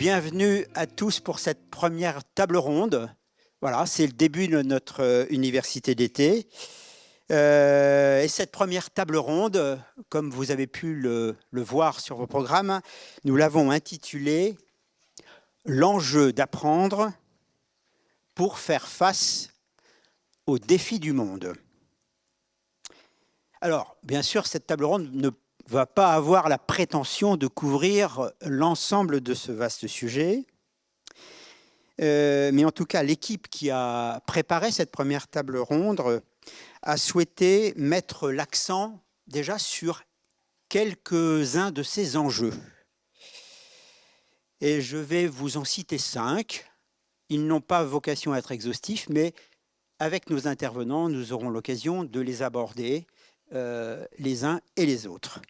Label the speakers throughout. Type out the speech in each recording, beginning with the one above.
Speaker 1: Bienvenue à tous pour cette première table ronde. Voilà, c'est le début de notre université d'été. Et cette première table ronde, comme vous avez pu le voir sur vos programmes, nous l'avons intitulée « L'enjeu d'apprendre pour faire face aux défis du monde ». Alors, bien sûr, cette table ronde ne va pas avoir la prétention de couvrir l'ensemble de ce vaste sujet. Mais en tout cas, l'équipe qui a préparé cette première table ronde a souhaité mettre l'accent déjà sur quelques-uns de ces enjeux. Et je vais vous en citer 5. Ils n'ont pas vocation à être exhaustifs, mais avec nos intervenants, nous aurons l'occasion de les aborder les uns et les autres.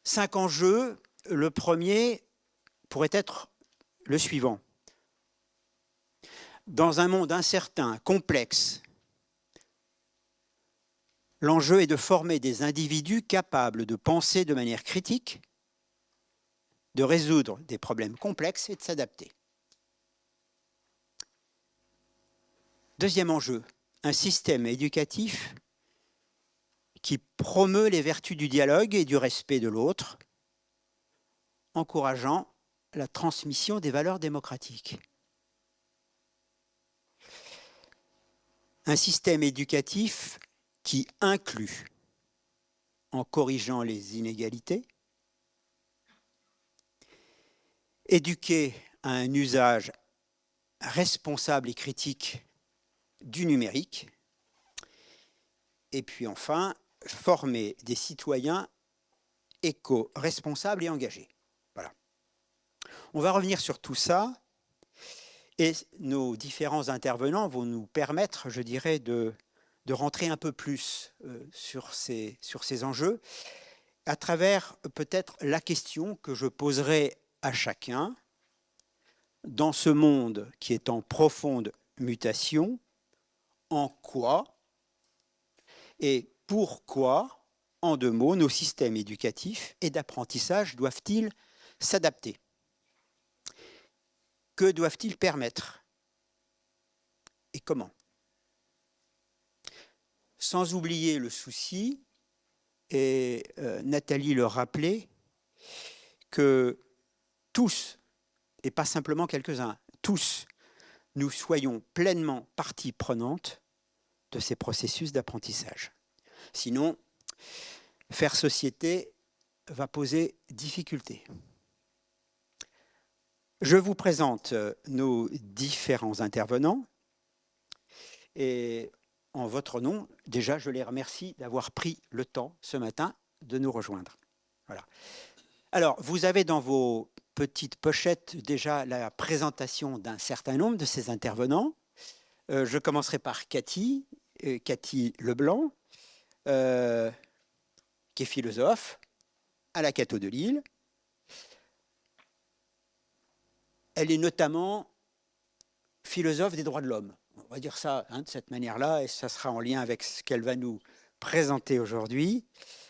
Speaker 1: 5 enjeux. Le premier pourrait être le suivant. Dans un monde incertain, complexe, l'enjeu est de former des individus capables de penser de manière critique, de résoudre des problèmes complexes et de s'adapter. Deuxième enjeu, un système éducatif qui promeut les vertus du dialogue et du respect de l'autre, encourageant la transmission des valeurs démocratiques. Un système éducatif qui inclut, en corrigeant les inégalités, éduquer à un usage responsable et critique du numérique, et puis enfin, former des citoyens éco-responsables et engagés. Voilà. On va revenir sur tout ça, et nos différents intervenants vont nous permettre, je dirais, de rentrer un peu plus sur ces enjeux, à travers peut-être la question que je poserai à chacun. Dans ce monde qui est en profonde mutation, en quoi et pourquoi, en 2 mots, nos systèmes éducatifs et d'apprentissage doivent-ils s'adapter? Que doivent-ils permettre? Et comment? Sans oublier le souci, et Nathalie le rappelait, que tous, et pas simplement quelques-uns, tous, nous soyons pleinement partie prenante de ces processus d'apprentissage. Sinon, faire société va poser difficulté. Je vous présente nos différents intervenants et en votre nom, déjà, je les remercie d'avoir pris le temps ce matin de nous rejoindre. Voilà. Alors, vous avez dans vos petites pochettes déjà la présentation d'un certain nombre de ces intervenants. Je commencerai par Cathy Leblanc, qui est philosophe à la Cato de Lille. Elle est notamment philosophe des droits de l'homme. On va dire ça de cette manière-là, et ça sera en lien avec ce qu'elle va nous présenter aujourd'hui.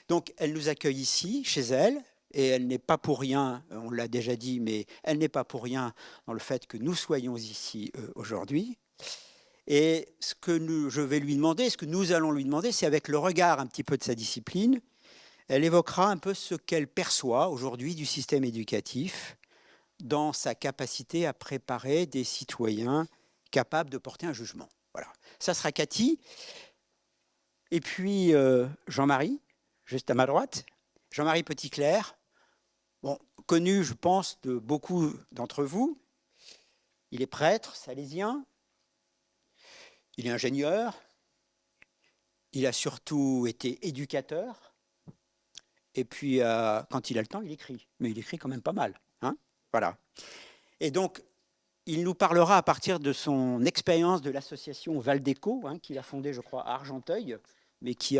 Speaker 1: Donc, elle nous accueille ici, chez elle, et elle n'est pas pour rien, on l'a déjà dit, mais elle n'est pas pour rien dans le fait que nous soyons ici aujourd'hui. Et ce que je vais lui demander, ce que nous allons lui demander, c'est avec le regard un petit peu de sa discipline, elle évoquera un peu ce qu'elle perçoit aujourd'hui du système éducatif dans sa capacité à préparer des citoyens capables de porter un jugement. Voilà. Ça sera Cathy. Et puis Jean-Marie, juste à ma droite. Jean-Marie Petitclerc, bon, connu, je pense, de beaucoup d'entre vous. Il est prêtre salésien. Il est ingénieur. Il a surtout été éducateur. Et puis, quand il a le temps, il écrit. Mais il écrit quand même pas mal. Hein, voilà. Et donc, il nous parlera à partir de son expérience de l'association Valdeco, qu'il a fondée, je crois, à Argenteuil, mais qui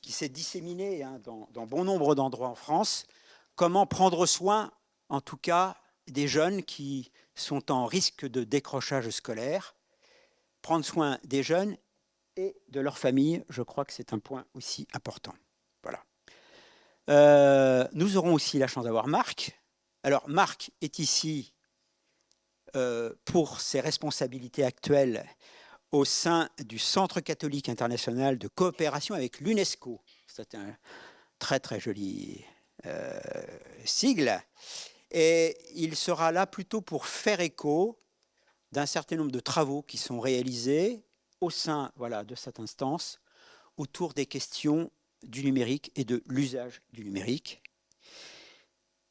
Speaker 1: s'est disséminée dans bon nombre d'endroits en France. Comment prendre soin, en tout cas, des jeunes qui sont en risque de décrochage scolaire. Prendre soin des jeunes et de leur famille, je crois que c'est un point aussi important. Voilà. Nous aurons aussi la chance d'avoir Marc, Alors, Marc est ici pour ses responsabilités actuelles au sein du Centre catholique international de coopération avec l'UNESCO. C'est un très très joli sigle. Et il sera là plutôt pour faire écho d'un certain nombre de travaux qui sont réalisés au sein de cette instance autour des questions du numérique et de l'usage du numérique.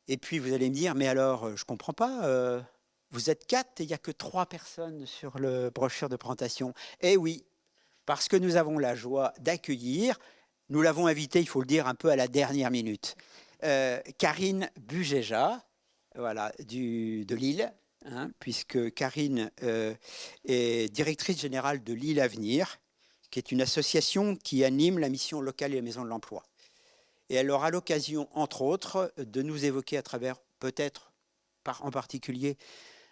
Speaker 1: Et puis vous allez me dire, mais alors, je ne comprends pas, vous êtes 4 et il n'y a que 3 personnes sur le brochure de présentation. Eh oui, parce que nous avons la joie d'accueillir, nous l'avons invitée, il faut le dire, un peu à la dernière minute, Karine Bugeja, de Lille, puisque Karine est directrice générale de Lille Avenir, qui est une association qui anime la mission locale et la maison de l'emploi. Et elle aura l'occasion, entre autres, de nous évoquer à travers, peut-être en particulier,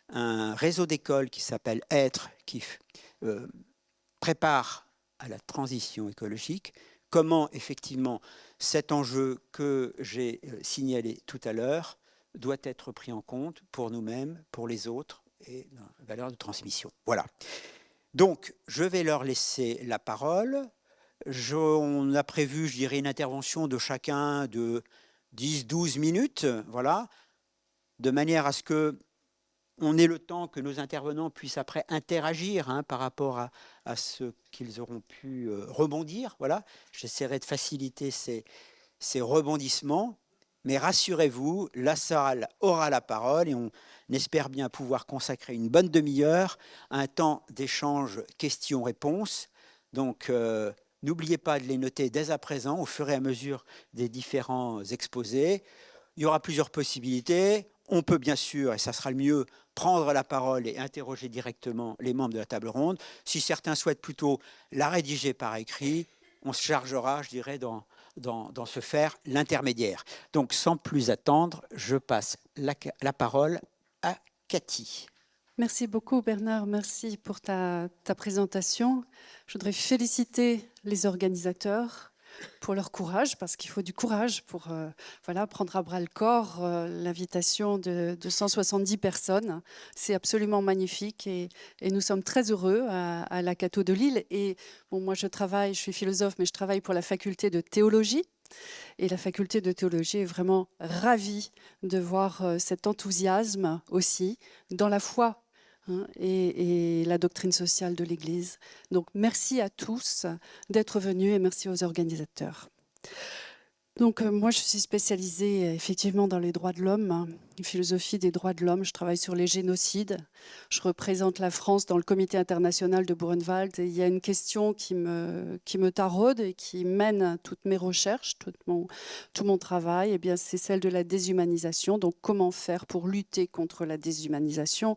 Speaker 1: un réseau d'écoles qui s'appelle Être, qui prépare à la transition écologique, comment effectivement cet enjeu que j'ai signalé tout à l'heure doit être pris en compte pour nous-mêmes, pour les autres, et la valeur de transmission. Voilà. Donc, je vais leur laisser la parole. On a prévu, je dirais, une intervention de chacun de 10-12 minutes, voilà, de manière à ce que on ait le temps que nos intervenants puissent après interagir par rapport à ce qu'ils auront pu rebondir. Voilà, j'essaierai de faciliter ces rebondissements, mais rassurez-vous, la salle aura la parole et on espère bien pouvoir consacrer une bonne demi-heure à un temps d'échange questions-réponses. Donc, n'oubliez pas de les noter dès à présent, au fur et à mesure des différents exposés. Il y aura plusieurs possibilités. On peut bien sûr, et ça sera le mieux, prendre la parole et interroger directement les membres de la table ronde. Si certains souhaitent plutôt la rédiger par écrit, on se chargera, je dirais, dans ce faire l'intermédiaire. Donc, sans plus attendre, je passe la parole à Cathy.
Speaker 2: Merci beaucoup Bernard, merci pour ta présentation. Je voudrais féliciter les organisateurs pour leur courage, parce qu'il faut du courage pour prendre à bras le corps l'invitation de 170 personnes. C'est absolument magnifique et nous sommes très heureux à la Catho de Lille. Et bon, moi je suis philosophe, mais je travaille pour la faculté de théologie. Et la faculté de théologie est vraiment ravie de voir cet enthousiasme aussi dans la foi et la doctrine sociale de l'Église. Donc merci à tous d'être venus et merci aux organisateurs. Donc moi je suis spécialisée effectivement dans les droits de l'homme, philosophie des droits de l'homme, je travaille sur les génocides, je représente la France dans le comité international de Buchenwald et il y a une question qui me taraude et qui mène toutes mes recherches, tout mon travail, et bien c'est celle de la déshumanisation. Donc comment faire pour lutter contre la déshumanisation ?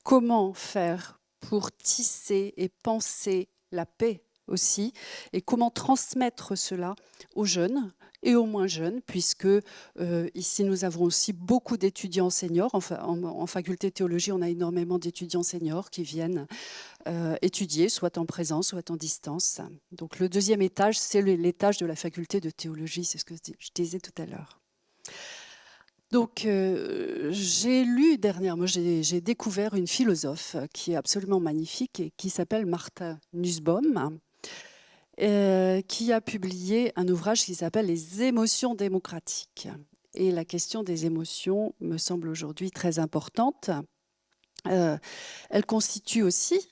Speaker 2: Comment faire pour tisser et penser la paix aussi, et comment transmettre cela aux jeunes et aux moins jeunes, puisque ici nous avons aussi beaucoup d'étudiants seniors. En faculté de théologie, on a énormément d'étudiants seniors qui viennent étudier, soit en présence, soit en distance. Donc le deuxième étage, c'est l'étage de la faculté de théologie, c'est ce que je disais tout à l'heure. Donc, j'ai lu dernièrement, j'ai découvert une philosophe qui est absolument magnifique et qui s'appelle Martha Nussbaum, qui a publié un ouvrage qui s'appelle « Les émotions démocratiques ». Et la question des émotions me semble aujourd'hui très importante. Elle constitue aussi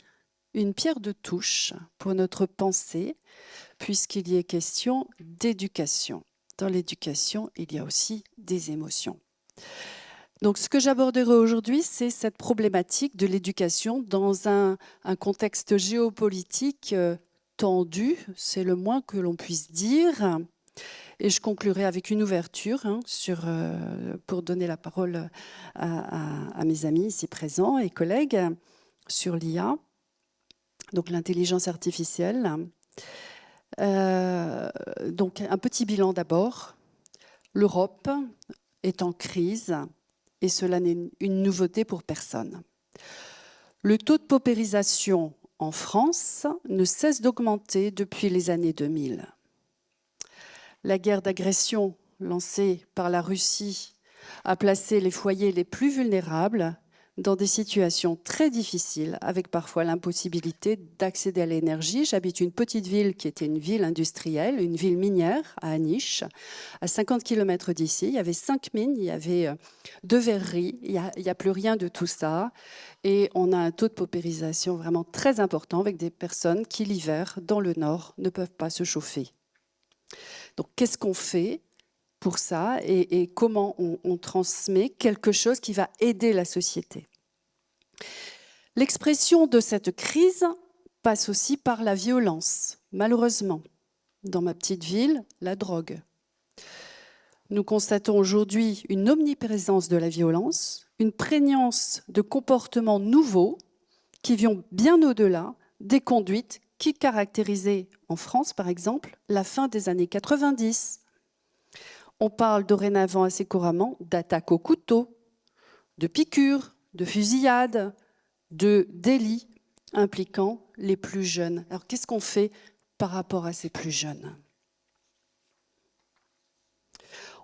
Speaker 2: une pierre de touche pour notre pensée, puisqu'il y est question d'éducation. Dans l'éducation, il y a aussi des émotions. Donc, ce que j'aborderai aujourd'hui, c'est cette problématique de l'éducation dans un contexte géopolitique tendu, c'est le moins que l'on puisse dire. Et je conclurai avec une ouverture pour donner la parole à mes amis ici présents et collègues sur l'IA, donc l'intelligence artificielle. Donc, un petit bilan d'abord. L'Europe est en crise et cela n'est une nouveauté pour personne. Le taux de paupérisation en France ne cesse d'augmenter depuis les années 2000. La guerre d'agression lancée par la Russie à placer les foyers les plus vulnérables dans des situations très difficiles, avec parfois l'impossibilité d'accéder à l'énergie. J'habite une petite ville qui était une ville industrielle, une ville minière, à Aniche, à 50 km d'ici. Il y avait 5 mines, il y avait 2 verreries, il n'y a plus rien de tout ça. Et on a un taux de paupérisation vraiment très important, avec des personnes qui, l'hiver, dans le nord, ne peuvent pas se chauffer. Donc, qu'est-ce qu'on fait pour ça et comment on transmet quelque chose qui va aider la société. L'expression de cette crise passe aussi par la violence, malheureusement. Dans ma petite ville, la drogue. Nous constatons aujourd'hui une omniprésence de la violence, une prégnance de comportements nouveaux qui vont bien au-delà des conduites qui caractérisaient en France, par exemple, la fin des années 90. On parle dorénavant assez couramment d'attaques au couteau, de piqûres, de fusillades, de délits impliquant les plus jeunes. Alors qu'est-ce qu'on fait par rapport à ces plus jeunes?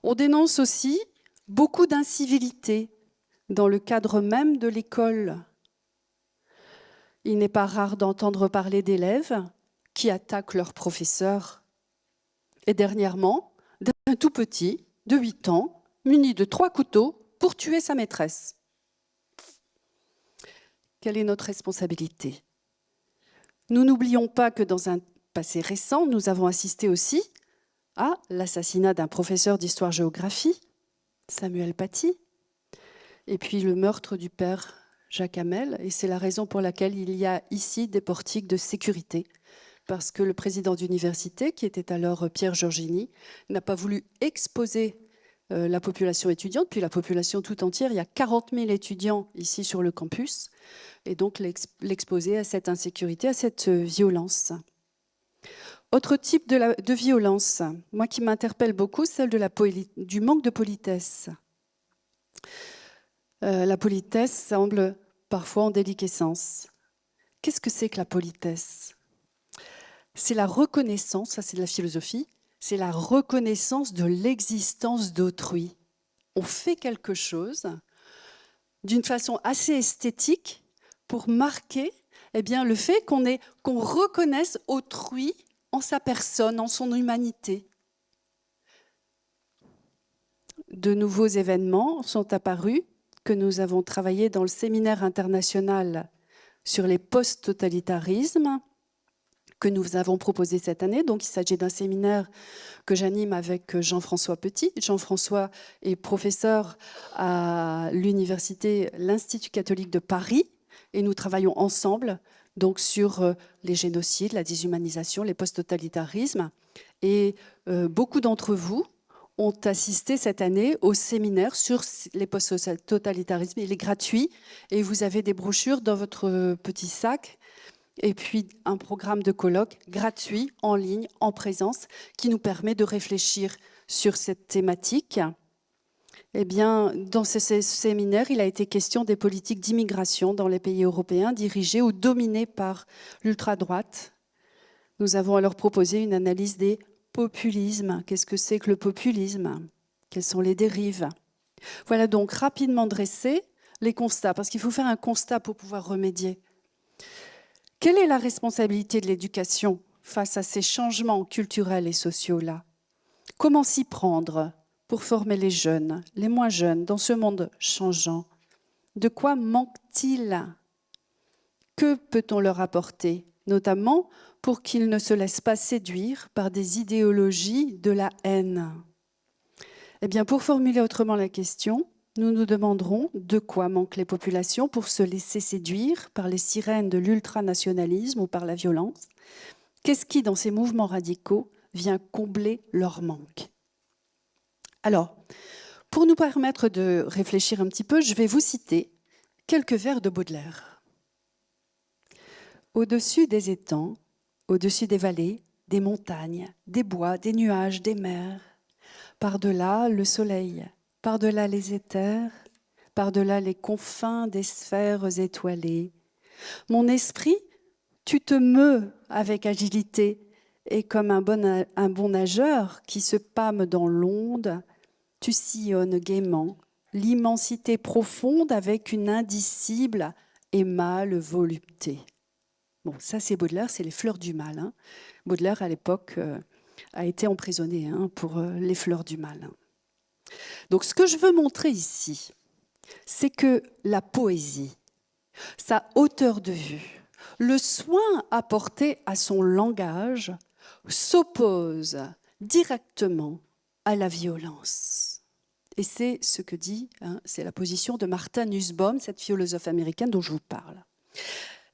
Speaker 2: On dénonce aussi beaucoup d'incivilités dans le cadre même de l'école. Il n'est pas rare d'entendre parler d'élèves qui attaquent leurs professeurs. Et dernièrement, d'un tout petit, de 8 ans, muni de 3 couteaux pour tuer sa maîtresse. Quelle est notre responsabilité? Nous n'oublions pas que dans un passé récent, nous avons assisté aussi à l'assassinat d'un professeur d'histoire-géographie, Samuel Paty, et puis le meurtre du père Jacques Hamel. Et c'est la raison pour laquelle il y a ici des portiques de sécurité, parce que le président d'université, qui était alors Pierre Giorgini, n'a pas voulu exposer la population étudiante, puis la population tout entière. Il y a 40 000 étudiants ici sur le campus, et donc l'exposer à cette insécurité, à cette violence. Autre type de violence, moi qui m'interpelle beaucoup, celle du manque de politesse. La politesse semble parfois en déliquescence. Qu'est-ce que c'est que la politesse? C'est la reconnaissance, ça c'est de la philosophie, c'est la reconnaissance de l'existence d'autrui. On fait quelque chose d'une façon assez esthétique pour marquer le fait qu'on reconnaisse autrui en sa personne, en son humanité. De nouveaux événements sont apparus que nous avons travaillé dans le séminaire international sur les post-totalitarismes que nous avons proposé cette année. Donc, il s'agit d'un séminaire que j'anime avec Jean-François Petit. Jean-François est professeur à l'Institut catholique de Paris et nous travaillons ensemble donc, sur les génocides, la déshumanisation, les post-totalitarismes. Et beaucoup d'entre vous ont assisté cette année au séminaire sur les post-totalitarismes. Il est gratuit et vous avez des brochures dans votre petit sac. Et puis un programme de colloque gratuit, en ligne, en présence, qui nous permet de réfléchir sur cette thématique. Eh bien, dans ce séminaire, il a été question des politiques d'immigration dans les pays européens dirigées ou dominées par l'ultra-droite. Nous avons alors proposé une analyse des populismes. Qu'est-ce que c'est que le populisme? Quelles sont les dérives? Voilà donc rapidement dressé les constats, parce qu'il faut faire un constat pour pouvoir remédier. Quelle est la responsabilité de l'éducation face à ces changements culturels et sociaux-là? Comment s'y prendre pour former les jeunes, les moins jeunes, dans ce monde changeant? De quoi manque-t-il? Que peut-on leur apporter, notamment pour qu'ils ne se laissent pas séduire par des idéologies de la haine? Eh bien, pour formuler autrement la question, nous nous demanderons de quoi manquent les populations pour se laisser séduire par les sirènes de l'ultranationalisme ou par la violence. Qu'est-ce qui, dans ces mouvements radicaux, vient combler leur manque? Alors, pour nous permettre de réfléchir un petit peu, je vais vous citer quelques vers de Baudelaire. Au-dessus des étangs, au-dessus des vallées, des montagnes, des bois, des nuages, des mers, par-delà le soleil, par-delà les éthers, par-delà les confins des sphères étoilées. Mon esprit, tu te meus avec agilité, et comme un bon nageur qui se pâme dans l'onde, tu sillonnes gaiement l'immensité profonde avec une indicible et mâle volupté. Bon, ça c'est Baudelaire, c'est les fleurs du mal. Hein. Baudelaire, à l'époque, a été emprisonné pour les fleurs du mal. Donc ce que je veux montrer ici, c'est que la poésie, sa hauteur de vue, le soin apporté à son langage s'oppose directement à la violence. Et c'est ce que dit, c'est la position de Martha Nussbaum, cette philosophe américaine dont je vous parle.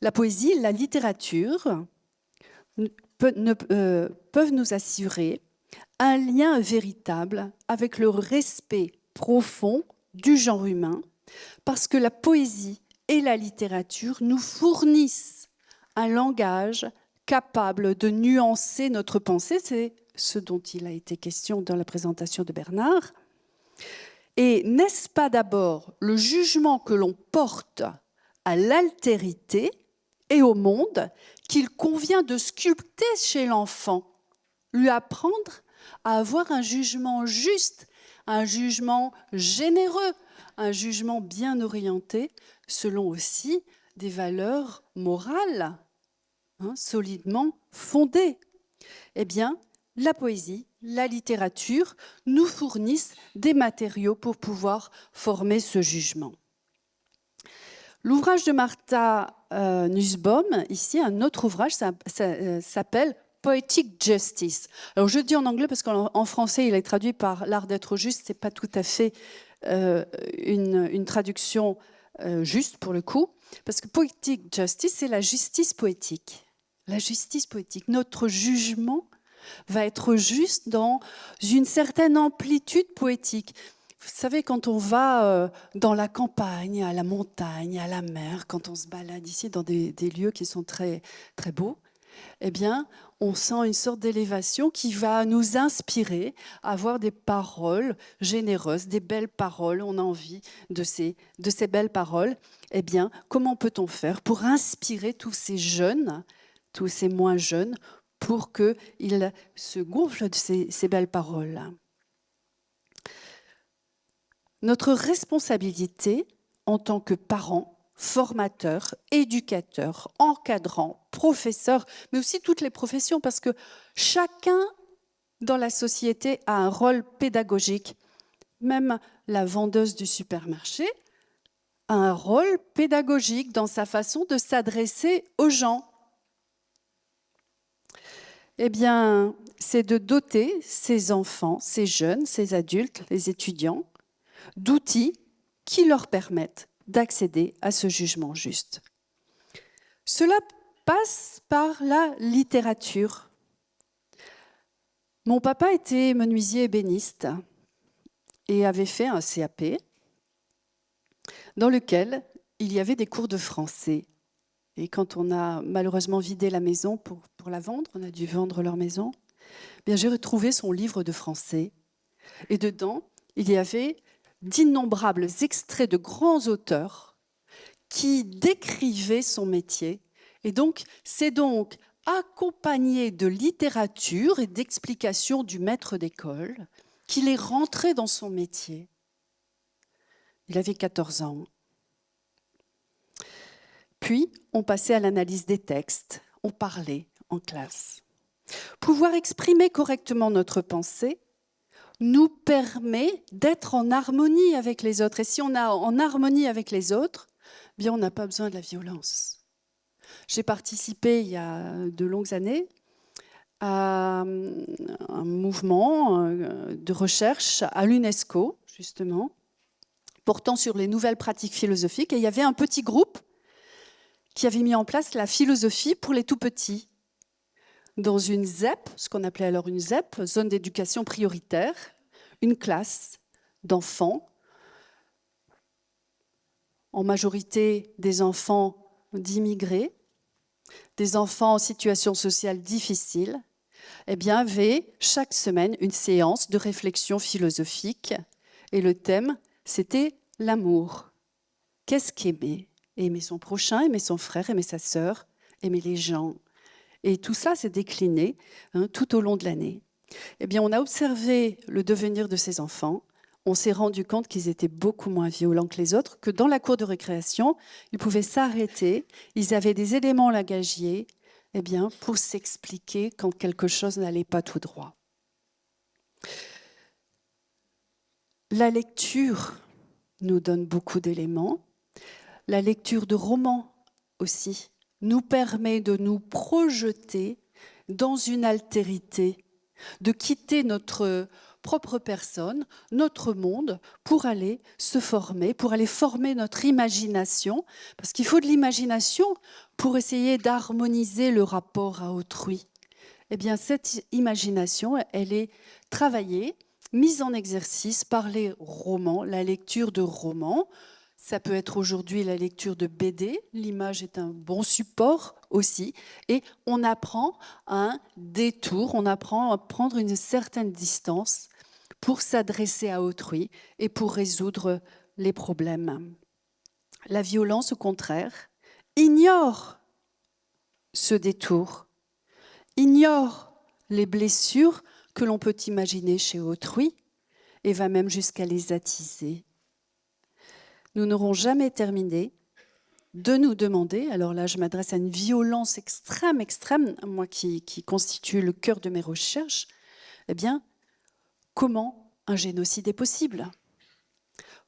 Speaker 2: La poésie, la littérature peuvent nous assurer un lien véritable avec le respect profond du genre humain, parce que la poésie et la littérature nous fournissent un langage capable de nuancer notre pensée. C'est ce dont il a été question dans la présentation de Bernard. Et n'est-ce pas d'abord le jugement que l'on porte à l'altérité et au monde qu'il convient de sculpter chez l'enfant, lui apprendre à avoir un jugement juste, un jugement généreux, un jugement bien orienté, selon aussi des valeurs morales solidement fondées. Eh bien, la poésie, la littérature nous fournissent des matériaux pour pouvoir former ce jugement. L'ouvrage de Martha Nussbaum, ici, un autre ouvrage, ça s'appelle Poetic Justice. Alors je dis en anglais parce qu'en français, il est traduit par l'art d'être juste. Ce n'est pas tout à fait une traduction juste pour le coup, parce que Poetic Justice, c'est la justice poétique. La justice poétique. Notre jugement va être juste dans une certaine amplitude poétique. Vous savez, quand on va dans la campagne, à la montagne, à la mer, quand on se balade ici dans des lieux qui sont très, très beaux, eh bien, on sent une sorte d'élévation qui va nous inspirer à avoir des paroles généreuses, des belles paroles. On a envie de ces belles paroles. Eh bien, comment peut-on faire pour inspirer tous ces jeunes, tous ces moins jeunes, pour qu'ils se gonflent de ces belles paroles? Notre responsabilité en tant que parents, formateurs, éducateurs, encadrants, professeurs, mais aussi toutes les professions, parce que chacun dans la société a un rôle pédagogique. Même la vendeuse du supermarché a un rôle pédagogique dans sa façon de s'adresser aux gens. Eh bien, c'est de doter ces enfants, ces jeunes, ces adultes, les étudiants, d'outils qui leur permettent d'accéder à ce jugement juste. Cela passe par la littérature. Mon papa était menuisier ébéniste et avait fait un CAP dans lequel il y avait des cours de français. Et quand on a malheureusement vidé la maison pour la vendre, on a dû vendre leur maison, bien j'ai retrouvé son livre de français. Et dedans, il y avait d'innombrables extraits de grands auteurs qui décrivaient son métier. Et donc, c'est donc accompagné de littérature et d'explications du maître d'école qu'il est rentré dans son métier. Il avait 14 ans. Puis, on passait à l'analyse des textes, on parlait en classe. Pouvoir exprimer correctement notre pensée nous permet d'être en harmonie avec les autres. Et si on est en harmonie avec les autres, bien on n'a pas besoin de la violence. J'ai participé il y a de longues années à un mouvement de recherche à l'UNESCO, justement, portant sur les nouvelles pratiques philosophiques. Et il y avait un petit groupe qui avait mis en place la philosophie pour les tout-petits dans une ZEP, ce qu'on appelait alors une ZEP, zone d'éducation prioritaire, une classe d'enfants, en majorité des enfants d'immigrés, des enfants en situation sociale difficile, eh bien, avaient chaque semaine une séance de réflexion philosophique. Et le thème, c'était l'amour. Qu'est-ce qu'aimer ? Aimer son prochain, aimer son frère, aimer sa sœur, aimer les gens. Et tout ça s'est décliné tout au long de l'année. Eh bien, on a observé le devenir de ces enfants, on s'est rendu compte qu'ils étaient beaucoup moins violents que les autres, que dans la cour de récréation, ils pouvaient s'arrêter, ils avaient des éléments langagiers, eh bien, pour s'expliquer quand quelque chose n'allait pas tout droit. La lecture nous donne beaucoup d'éléments. La lecture de romans aussi nous permet de nous projeter dans une altérité, de quitter notre propre personne, notre monde, pour aller se former, pour aller former notre imagination, parce qu'il faut de l'imagination pour essayer d'harmoniser le rapport à autrui. Eh bien, cette imagination, elle est travaillée, mise en exercice par les romans, la lecture de romans. Ça peut être aujourd'hui la lecture de BD, l'image est un bon support aussi, et on apprend un détour, on apprend à prendre une certaine distance pour s'adresser à autrui et pour résoudre les problèmes. La violence, au contraire, ignore ce détour, ignore les blessures que l'on peut imaginer chez autrui et va même jusqu'à les attiser. Nous n'aurons jamais terminé de nous demander, alors là je m'adresse à une violence extrême, moi qui constitue le cœur de mes recherches, eh bien, comment un génocide est possible?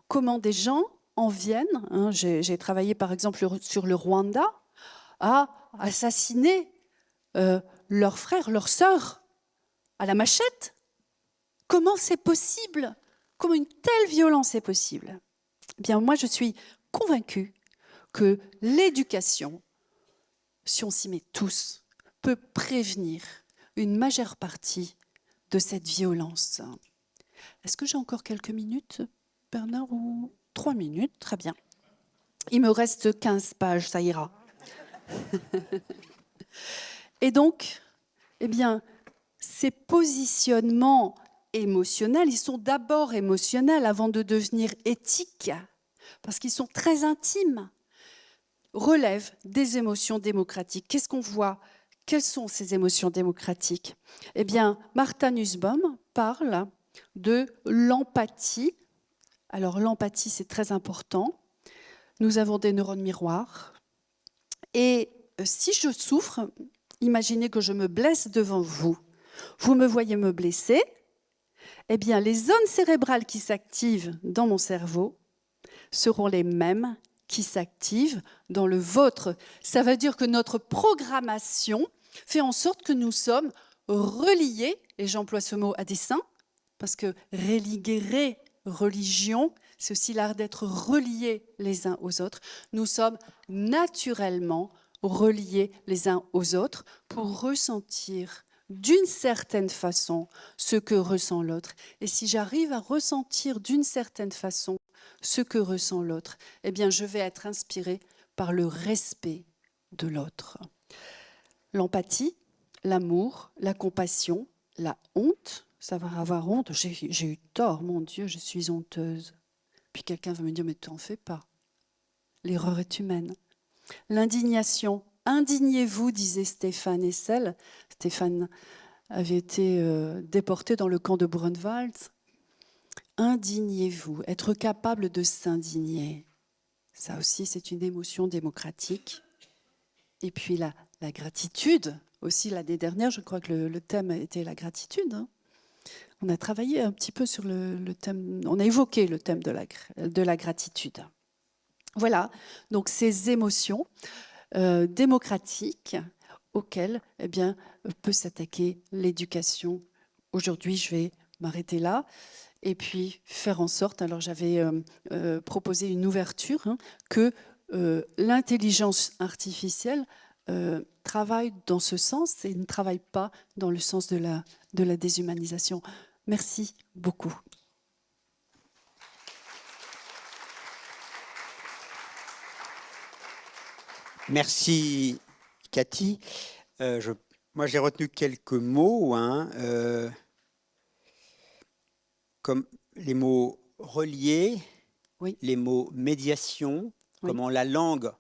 Speaker 2: Comment des gens en viennent, j'ai travaillé par exemple sur le Rwanda, à assassiner leurs frères, leurs sœurs, à la machette? Comment c'est possible? Comment une telle violence est possible? Eh bien, moi, je suis convaincue que l'éducation, si on s'y met tous, peut prévenir une majeure partie de cette violence. Est-ce que j'ai encore quelques minutes, Bernard, ou 3 minutes? Très bien. Il me reste 15 pages, ça ira. Et donc, eh bien, ces positionnements émotionnels, ils sont d'abord émotionnels avant de devenir éthiques, parce qu'ils sont très intimes, relèvent des émotions démocratiques. Qu'est-ce qu'on voit? Quelles sont ces émotions démocratiques? Eh bien, Martha Nussbaum parle de l'empathie. Alors, l'empathie, c'est très important. Nous avons des neurones miroirs. Et si je souffre, imaginez que je me blesse devant vous. Vous me voyez me blesser, eh bien, les zones cérébrales qui s'activent dans mon cerveau seront les mêmes qui s'activent dans le vôtre. Ça veut dire que notre programmation fait en sorte que nous sommes reliés, et j'emploie ce mot à dessein, parce que religere, religion, c'est aussi l'art d'être reliés les uns aux autres. Nous sommes naturellement reliés les uns aux autres pour ressentir d'une certaine façon ce que ressent l'autre. Et si j'arrive à ressentir d'une certaine façon ce que ressent l'autre, eh bien, je vais être inspirée par le respect de l'autre. L'empathie, l'amour, la compassion, la honte, savoir avoir honte. J'ai eu tort, mon Dieu, je suis honteuse. Puis quelqu'un va me dire, mais t'en fais pas. L'erreur est humaine. L'indignation. Indignez-vous, disait Stéphane Hessel. Stéphane avait été déporté dans le camp de Brunwald. Indignez-vous, être capable de s'indigner. Ça aussi, c'est une émotion démocratique. Et puis la gratitude, aussi l'année dernière, je crois que le thème était la gratitude. On a travaillé un petit peu sur le thème, on a évoqué le thème de la gratitude. Voilà, donc ces émotions démocratiques auxquelles eh bien, peut s'attaquer l'éducation. Aujourd'hui, je vais m'arrêter là. Et puis faire en sorte, alors j'avais proposé une ouverture, que l'intelligence artificielle travaille dans ce sens et ne travaille pas dans le sens de la déshumanisation. Merci beaucoup.
Speaker 1: Merci, Cathy. Moi, j'ai retenu quelques mots, comme les mots relier,
Speaker 2: Oui.
Speaker 1: les mots médiation,
Speaker 2: Oui.
Speaker 1: comment la langue,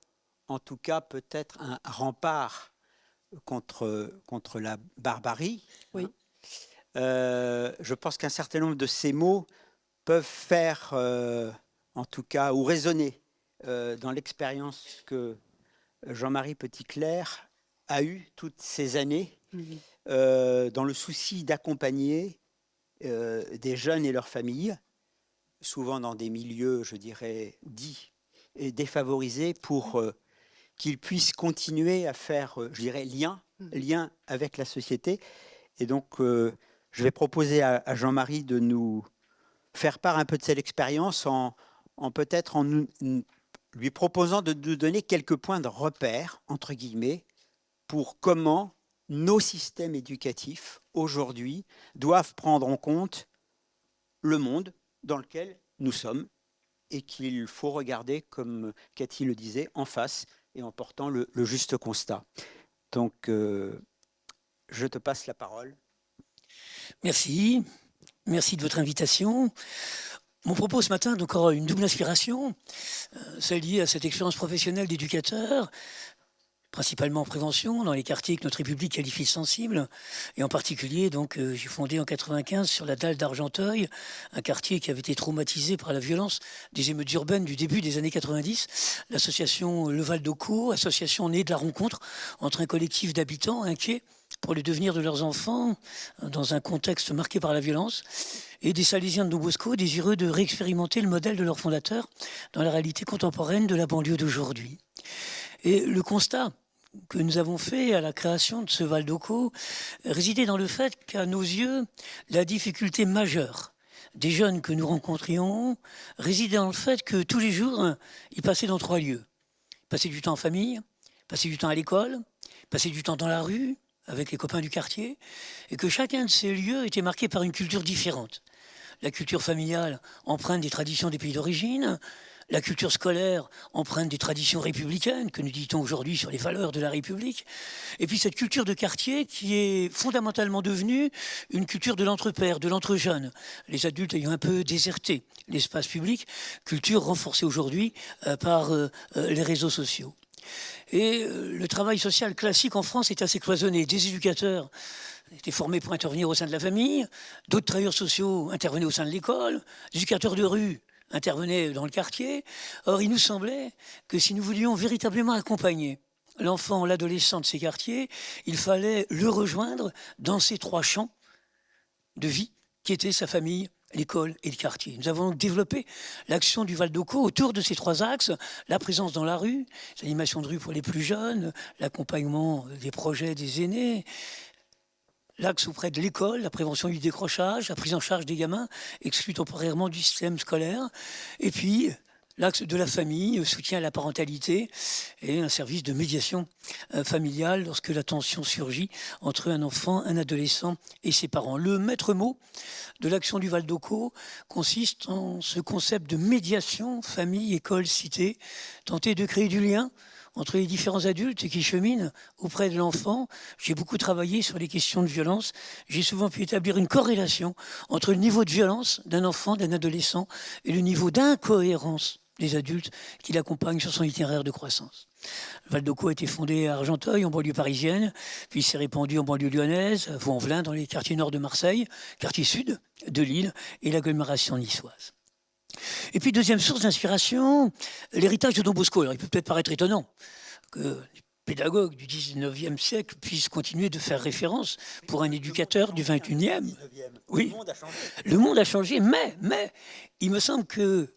Speaker 1: en tout cas, peut être un rempart contre la barbarie.
Speaker 2: Oui.
Speaker 1: Je pense qu'un certain nombre de ces mots peuvent faire, en tout cas, ou résonner dans l'expérience que Jean-Marie Petitclerc a eue toutes ces années, dans le souci d'accompagner des jeunes et leurs familles, souvent dans des milieux, je dirais, dits et défavorisés, pour qu'ils puissent continuer à faire, je dirais, lien avec la société. Et donc, je vais proposer à Jean-Marie de nous faire part un peu de cette expérience en peut-être en lui proposant de nous donner quelques points de repère, entre guillemets, pour comment nos systèmes éducatifs, aujourd'hui, doivent prendre en compte le monde dans lequel nous sommes et qu'il faut regarder, comme Cathy le disait, en face et en portant le juste constat. Donc, je te passe la parole.
Speaker 3: Merci. Merci de votre invitation. Mon propos ce matin, donc, aura une double inspiration. C'est lié à cette expérience professionnelle d'éducateur, principalement en prévention, dans les quartiers que notre République qualifie sensibles. Et en particulier, donc, j'ai fondé en 1995 sur la dalle d'Argenteuil, un quartier qui avait été traumatisé par la violence des émeutes urbaines du début des années 90. L'association Le Val d'Occo, association née de la rencontre entre un collectif d'habitants inquiets pour le devenir de leurs enfants dans un contexte marqué par la violence, et des Salésiens de Don Bosco désireux de réexpérimenter le modèle de leur fondateur dans la réalité contemporaine de la banlieue d'aujourd'hui. Et le constat que nous avons fait à la création de ce Val d'Occo résidait dans le fait qu'à nos yeux, la difficulté majeure des jeunes que nous rencontrions résidait dans le fait que tous les jours, ils passaient dans 3 lieux. Ils passaient du temps en famille, passaient du temps à l'école, passaient du temps dans la rue, avec les copains du quartier, et que chacun de ces lieux était marqué par une culture différente. La culture familiale empreinte des traditions des pays d'origine, la culture scolaire empreinte des traditions républicaines, que nous dit-on aujourd'hui sur les valeurs de la République, et puis cette culture de quartier qui est fondamentalement devenue une culture de l'entre-père, de l'entre-jeune, les adultes ayant un peu déserté l'espace public, culture renforcée aujourd'hui par les réseaux sociaux. Et le travail social classique en France est assez cloisonné. Des éducateurs étaient formés pour intervenir au sein de la famille, d'autres travailleurs sociaux intervenaient au sein de l'école, des éducateurs de rue intervenaient dans le quartier. Or, il nous semblait que si nous voulions véritablement accompagner l'enfant, l'adolescent de ces quartiers, il fallait le rejoindre dans ces 3 champs de vie qui étaient sa famille, l'école et le quartier. Nous avons donc développé l'action du Val d'Occo autour de ces 3 axes, la présence dans la rue, l'animation de rue pour les plus jeunes, l'accompagnement des projets des aînés, l'axe auprès de l'école, la prévention du décrochage, la prise en charge des gamins exclus temporairement du système scolaire, et puis l'axe de la famille, soutien à la parentalité et un service de médiation familiale lorsque la tension surgit entre un enfant, un adolescent et ses parents. Le maître mot de l'action du Val d'Occo consiste en ce concept de médiation, famille, école, cité, tenter de créer du lien entre les différents adultes qui cheminent auprès de l'enfant. J'ai beaucoup travaillé sur les questions de violence. J'ai souvent pu établir une corrélation entre le niveau de violence d'un enfant, d'un adolescent, et le niveau d'incohérence des adultes qui l'accompagnent sur son itinéraire de croissance. Le Val d'Occo a été fondé à Argenteuil, en banlieue parisienne, puis s'est répandu en banlieue lyonnaise, à Vaux-en-Velin, dans les quartiers nord de Marseille, quartier sud de Lille et l'agglomération niçoise. Et puis, deuxième source d'inspiration, l'héritage de Don Bosco. Alors, il peut peut-être paraître étonnant que les pédagogues du 19e siècle puissent continuer de faire référence pour un éducateur du 21e. Oui, le monde a changé, mais il me semble que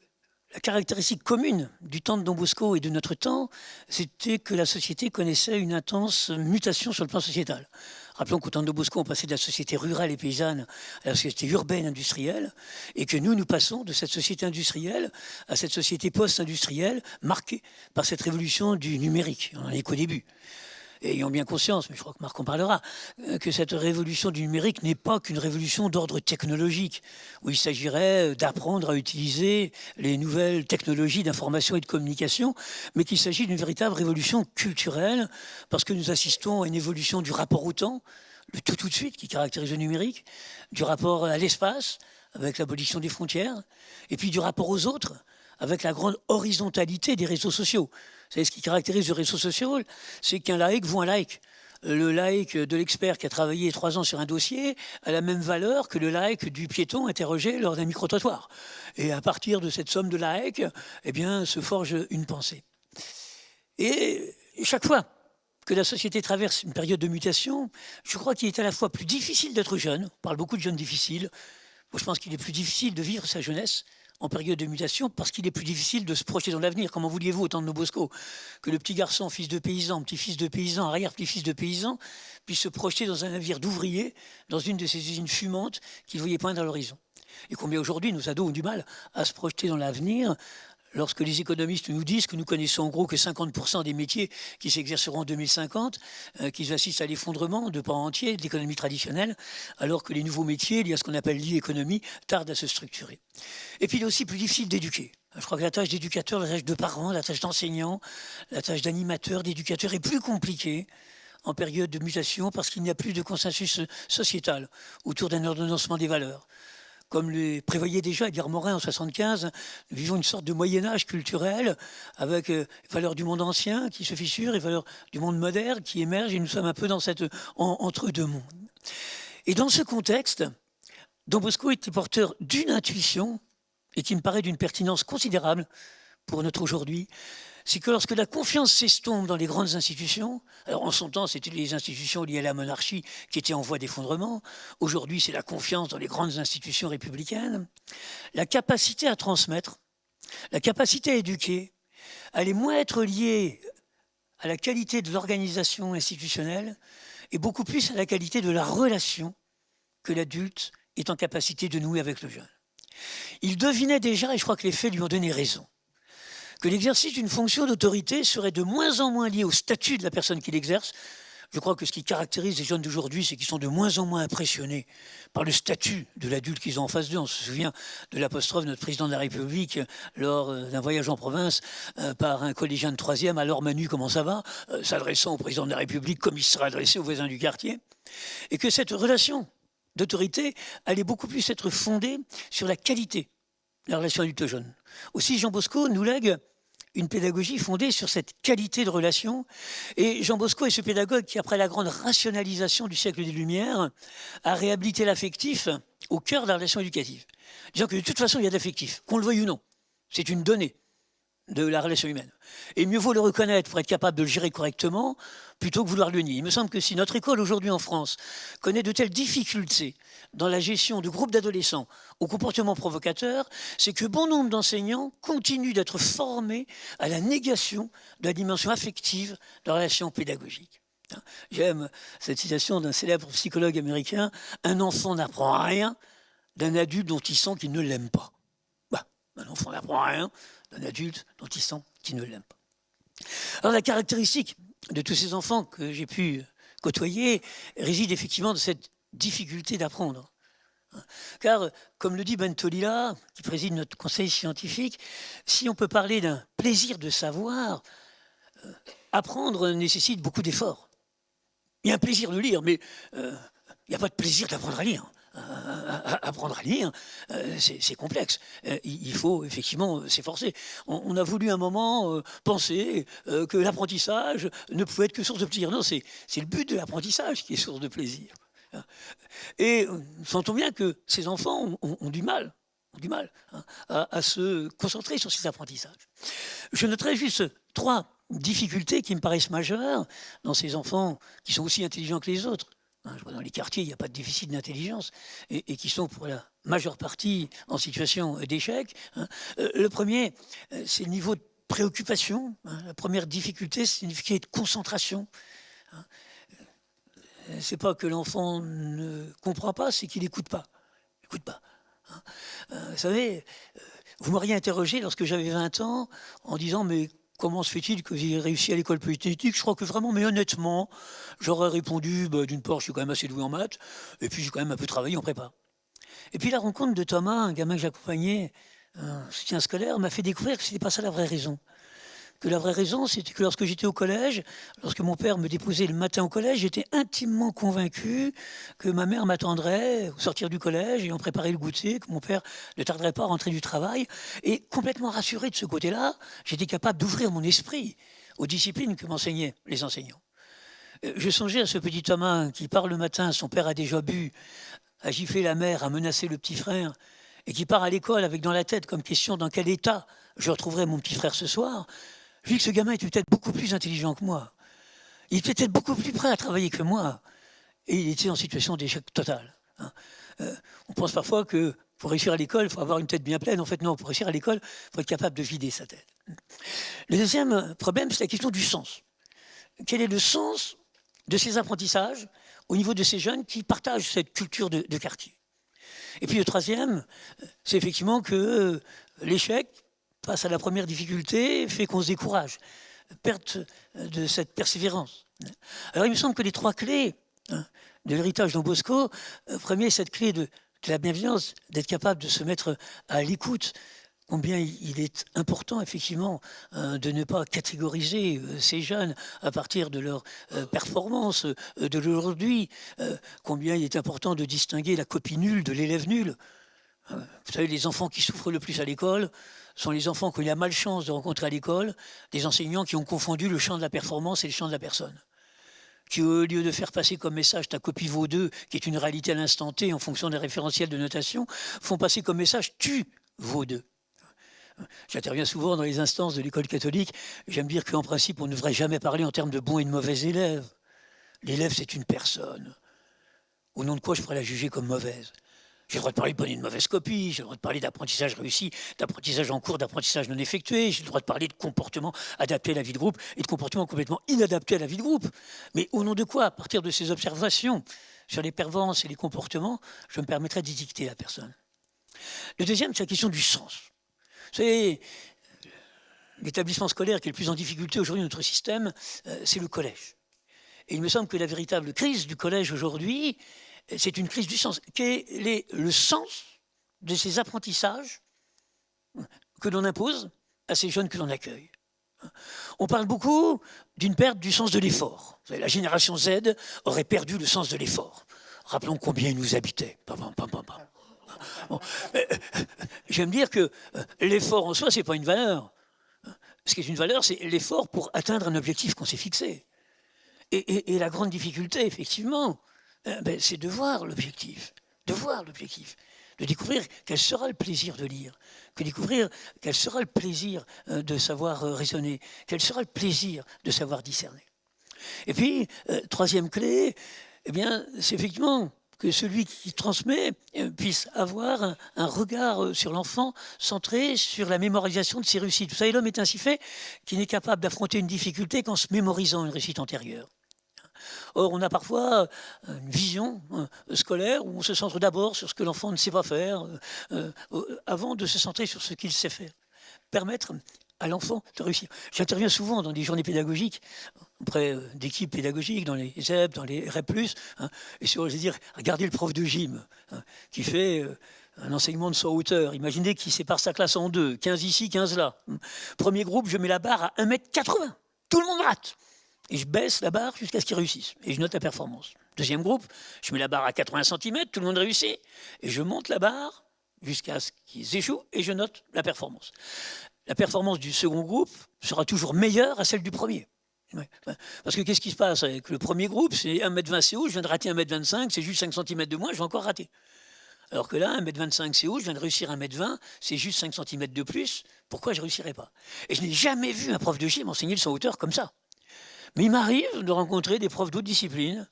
Speaker 3: la caractéristique commune du temps de Don Bosco et de notre temps, c'était que la société connaissait une intense mutation sur le plan sociétal. Rappelons qu'au temps de Don Bosco, on passait de la société rurale et paysanne à la société urbaine industrielle, et que nous passons de cette société industrielle à cette société post-industrielle marquée par cette révolution du numérique. On n'en est qu'au début. Et ayant bien conscience, mais je crois que Marc en parlera, que cette révolution du numérique n'est pas qu'une révolution d'ordre technologique, où il s'agirait d'apprendre à utiliser les nouvelles technologies d'information et de communication, mais qu'il s'agit d'une véritable révolution culturelle, parce que nous assistons à une évolution du rapport au temps, le tout de suite qui caractérise le numérique, du rapport à l'espace, avec l'abolition des frontières, et puis du rapport aux autres, avec la grande horizontalité des réseaux sociaux. Vous savez, ce qui caractérise les réseaux sociaux, c'est qu'un like vaut un like. le like de l'expert qui a travaillé 3 ans sur un dossier a la même valeur que le like du piéton interrogé lors d'un micro-trottoir. Et à partir de cette somme de likes, eh bien, se forge une pensée. Et chaque fois que la société traverse une période de mutation, je crois qu'il est à la fois plus difficile d'être jeune, on parle beaucoup de jeunes difficiles, moi je pense qu'il est plus difficile de vivre sa jeunesse en période de mutation parce qu'il est plus difficile de se projeter dans l'avenir. Comment vouliez-vous, au temps de nos Bosco, que le petit garçon, fils de paysan, petit-fils de paysan, arrière-petit-fils de paysan, puisse se projeter dans un navire d'ouvriers, dans une de ces usines fumantes qu'il voyait poindre à l'horizon. Et combien aujourd'hui nos ados ont du mal à se projeter dans l'avenir lorsque les économistes nous disent que nous connaissons en gros que 50% des métiers qui s'exerceront en 2050, qu'ils assistent à l'effondrement de pans entiers de l'économie traditionnelle, alors que les nouveaux métiers, liés à ce qu'on appelle l'e-économie, tardent à se structurer. Et puis il est aussi plus difficile d'éduquer. Je crois que la tâche d'éducateur, la tâche de parent, la tâche d'enseignant, la tâche d'animateur, d'éducateur est plus compliquée en période de mutation parce qu'il n'y a plus de consensus sociétal autour d'un ordonnancement des valeurs. Comme le prévoyait déjà Edgar Morin en 1975, nous vivons une sorte de Moyen-Âge culturel avec les valeurs du monde ancien qui se fissurent et les valeurs du monde moderne qui émergent et nous sommes un peu dans cette entre-deux mondes. Et dans ce contexte, Don Bosco était porteur d'une intuition et qui me paraît d'une pertinence considérable pour notre aujourd'hui. C'est que lorsque la confiance s'estompe dans les grandes institutions, alors en son temps c'était les institutions liées à la monarchie qui étaient en voie d'effondrement, aujourd'hui c'est la confiance dans les grandes institutions républicaines, la capacité à transmettre, la capacité à éduquer, allait moins être liée à la qualité de l'organisation institutionnelle et beaucoup plus à la qualité de la relation que l'adulte est en capacité de nouer avec le jeune. Il devinait déjà, et je crois que les faits lui ont donné raison, que l'exercice d'une fonction d'autorité serait de moins en moins lié au statut de la personne qui l'exerce. Je crois que ce qui caractérise les jeunes d'aujourd'hui, c'est qu'ils sont de moins en moins impressionnés par le statut de l'adulte qu'ils ont en face d'eux. On se souvient de l'apostrophe de notre président de la République lors d'un voyage en province par un collégien de 3e, alors Manu, comment ça va, s'adressant au président de la République comme il serait adressé aux voisins du quartier. Et que cette relation d'autorité allait beaucoup plus être fondée sur la qualité de la relation adulte-jeune. Aussi, Jean Bosco nous lègue une pédagogie fondée sur cette qualité de relation. Et Jean Bosco est ce pédagogue qui, après la grande rationalisation du siècle des Lumières, a réhabilité l'affectif au cœur de la relation éducative. Disant que de toute façon, il y a de l'affectif, qu'on le veuille ou non. C'est une donnée de la relation humaine. Et mieux vaut le reconnaître pour être capable de le gérer correctement plutôt que vouloir le nier. Il me semble que si notre école aujourd'hui en France connaît de telles difficultés dans la gestion de groupes d'adolescents au comportement provocateur, c'est que bon nombre d'enseignants continuent d'être formés à la négation de la dimension affective de la relation pédagogique. J'aime cette citation d'un célèbre psychologue américain, « Un enfant n'apprend rien d'un adulte dont il sent qu'il ne l'aime pas. » Un enfant n'apprend rien d'un adulte dont il sent qu'il ne l'aime pas. Alors la caractéristique de tous ces enfants que j'ai pu côtoyer réside effectivement dans cette difficulté d'apprendre. Car, comme le dit Bentolila, qui préside notre conseil scientifique, si on peut parler d'un plaisir de savoir, apprendre nécessite beaucoup d'efforts. Il y a un plaisir de lire, mais il n'y a pas de plaisir d'apprendre à lire. Apprendre à lire, c'est complexe. Il faut effectivement s'efforcer. On a voulu un moment penser que l'apprentissage ne pouvait être que source de plaisir. Non, c'est le but de l'apprentissage qui est source de plaisir. Et sentons bien que ces enfants ont du mal à se concentrer sur ces apprentissages. Je noterai juste 3 difficultés qui me paraissent majeures dans ces enfants qui sont aussi intelligents que les autres. Je vois dans les quartiers, il n'y a pas de déficit d'intelligence et qui sont pour la majeure partie en situation d'échec. Le premier, c'est le niveau de préoccupation. La première difficulté, c'est une difficulté de concentration. C'est pas que l'enfant ne comprend pas, c'est qu'il n'écoute pas. Vous savez, vous m'auriez interrogé lorsque j'avais 20 ans en disant « mais comment se fait-il que j'ai réussi à l'école polytechnique ?» Je crois que vraiment, mais honnêtement, j'aurais répondu d'une part, je suis quand même assez doué en maths, et puis j'ai quand même un peu travaillé en prépa. Et puis la rencontre de Thomas, un gamin que j'accompagnais, un soutien scolaire, m'a fait découvrir que ce n'était pas ça la vraie raison. Que la vraie raison, c'était que lorsque j'étais au collège, lorsque mon père me déposait le matin au collège, j'étais intimement convaincu que ma mère m'attendrait au sortir du collège et en préparer le goûter, que mon père ne tarderait pas à rentrer du travail. Et complètement rassuré de ce côté-là, j'étais capable d'ouvrir mon esprit aux disciplines que m'enseignaient les enseignants. Je songeais à ce petit Thomas qui part le matin, son père a déjà bu, a giflé la mère, a menacé le petit frère, et qui part à l'école avec dans la tête comme question dans quel état je retrouverai mon petit frère ce soir. Je dis que ce gamin était peut-être beaucoup plus intelligent que moi. Il était peut-être beaucoup plus prêt à travailler que moi. Et il était en situation d'échec total. On pense parfois que pour réussir à l'école, il faut avoir une tête bien pleine. En fait, non, pour réussir à l'école, il faut être capable de vider sa tête. Le deuxième problème, c'est la question du sens. Quel est le sens de ces apprentissages au niveau de ces jeunes qui partagent cette culture de quartier? Et puis le troisième, c'est effectivement que l'échec, face à la première difficulté, fait qu'on se décourage. Perte de cette persévérance. Alors il me semble que les trois clés de l'héritage Don Bosco, premier, cette clé de la bienveillance, d'être capable de se mettre à l'écoute. Combien il est important, effectivement, de ne pas catégoriser ces jeunes à partir de leur performance de l'aujourd'hui. Combien il est important de distinguer la copie nulle de l'élève nul. Vous savez, les enfants qui souffrent le plus à l'école sont les enfants qui ont eu la malchance de rencontrer à l'école des enseignants qui ont confondu le champ de la performance et le champ de la personne. Qui, au lieu de faire passer comme message ta copie vaut 2, qui est une réalité à l'instant T en fonction des référentiels de notation, font passer comme message tu vaux 2. J'interviens souvent dans les instances de l'école catholique. J'aime dire qu'en principe, on ne devrait jamais parler en termes de bons et de mauvais élèves. L'élève, c'est une personne. Au nom de quoi je pourrais la juger comme mauvaise? J'ai le droit de parler de bonne et de mauvaise copie, j'ai le droit de parler d'apprentissage réussi, d'apprentissage en cours, d'apprentissage non effectué, j'ai le droit de parler de comportement adapté à la vie de groupe et de comportement complètement inadapté à la vie de groupe. Mais au nom de quoi, à partir de ces observations sur les performances et les comportements, je me permettrai d'étiqueter la personne? Le deuxième, c'est la question du sens. C'est l'établissement scolaire qui est le plus en difficulté aujourd'hui dans notre système, c'est le collège. Et il me semble que la véritable crise du collège aujourd'hui, c'est une crise du sens. Quel est le sens de ces apprentissages que l'on impose à ces jeunes que l'on accueille? On parle beaucoup d'une perte du sens de l'effort. La génération Z aurait perdu le sens de l'effort. Rappelons combien ils nous habitaient. Bon. J'aime dire que l'effort en soi, ce n'est pas une valeur. Ce qui est une valeur, c'est l'effort pour atteindre un objectif qu'on s'est fixé. Et la grande difficulté, effectivement, c'est de voir l'objectif, de découvrir quel sera le plaisir de lire, de découvrir quel sera le plaisir de savoir raisonner, quel sera le plaisir de savoir discerner. Et puis, troisième clé, eh bien, c'est effectivement que celui qui transmet puisse avoir un regard sur l'enfant centré sur la mémorisation de ses réussites. Vous savez, l'homme est ainsi fait qu'il n'est capable d'affronter une difficulté qu'en se mémorisant une réussite antérieure. Or, on a parfois une vision scolaire où on se centre d'abord sur ce que l'enfant ne sait pas faire avant de se centrer sur ce qu'il sait faire. Permettre à l'enfant de réussir. J'interviens souvent dans des journées pédagogiques, auprès d'équipes pédagogiques, dans les ZEP, dans les REP+, et sur, je veux dire, regardez le prof de gym, qui fait un enseignement de 100 hauteur. Imaginez qu'il sépare sa classe en deux, 15 ici, 15 là. Premier groupe, je mets la barre à 1,80 m. Tout le monde rate. Et je baisse la barre jusqu'à ce qu'ils réussissent. Et je note la performance. Deuxième groupe, je mets la barre à 80 cm, tout le monde réussit. Et je monte la barre jusqu'à ce qu'ils échouent et je note la performance. La performance du second groupe sera toujours meilleure à celle du premier. Ouais. Parce que qu'est-ce qui se passe avec le premier groupe? C'est 1,20 m c'est haut, je viens de rater 1,25 m, c'est juste 5 cm de moins, je vais encore rater. Alors que là, 1,25 m c'est haut, je viens de réussir 1,20 m, c'est juste 5 cm de plus, pourquoi je ne réussirais pas? Et je n'ai jamais vu un prof de gym enseigner le saut hauteur comme ça. Mais il m'arrive de rencontrer des profs d'autres disciplines,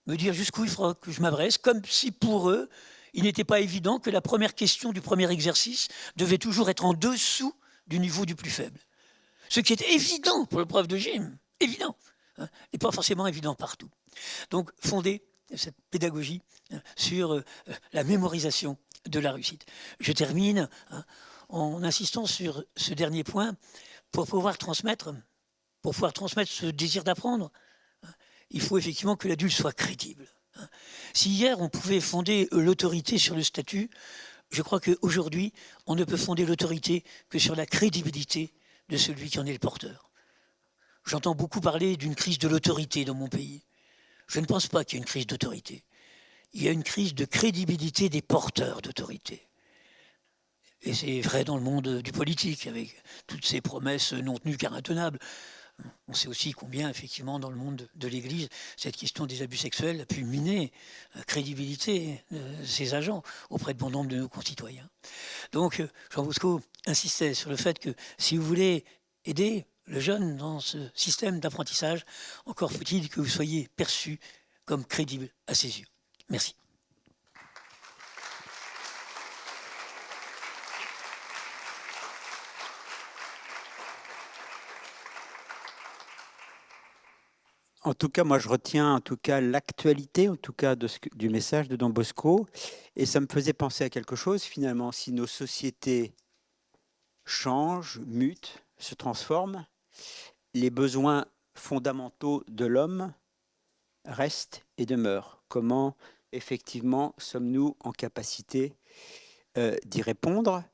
Speaker 3: me dire jusqu'où il faudra que je m'adresse, comme si pour eux, il n'était pas évident que la première question du premier exercice devait toujours être en dessous du niveau du plus faible. Ce qui est évident pour le prof de gym, évident, et pas forcément évident partout. Donc, fonder cette pédagogie sur la mémorisation de la réussite. Je termine en insistant sur ce dernier point pour pouvoir transmettre ce désir d'apprendre. Il faut effectivement que l'adulte soit crédible. Si hier on pouvait fonder l'autorité sur le statut, je crois qu'aujourd'hui on ne peut fonder l'autorité que sur la crédibilité de celui qui en est le porteur. J'entends beaucoup parler d'une crise de l'autorité dans mon pays. Je ne pense pas qu'il y ait une crise d'autorité. Il y a une crise de crédibilité des porteurs d'autorité. Et c'est vrai dans le monde du politique, avec toutes ces promesses non tenues car intenables. On sait aussi combien, effectivement, dans le monde de l'Église, cette question des abus sexuels a pu miner la crédibilité de ces agents auprès de bon nombre de nos concitoyens. Donc, Jean Bosco insistait sur le fait que si vous voulez aider le jeune dans ce système d'apprentissage, encore faut-il que vous soyez perçu comme crédible à ses yeux. Merci.
Speaker 1: En tout cas, moi, je retiens en tout cas l'actualité, en tout cas du message de Don Bosco, et ça me faisait penser à quelque chose. Finalement, si nos sociétés changent, mutent, se transforment, les besoins fondamentaux de l'homme restent et demeurent. Comment, effectivement, sommes-nous en capacité d'y répondre?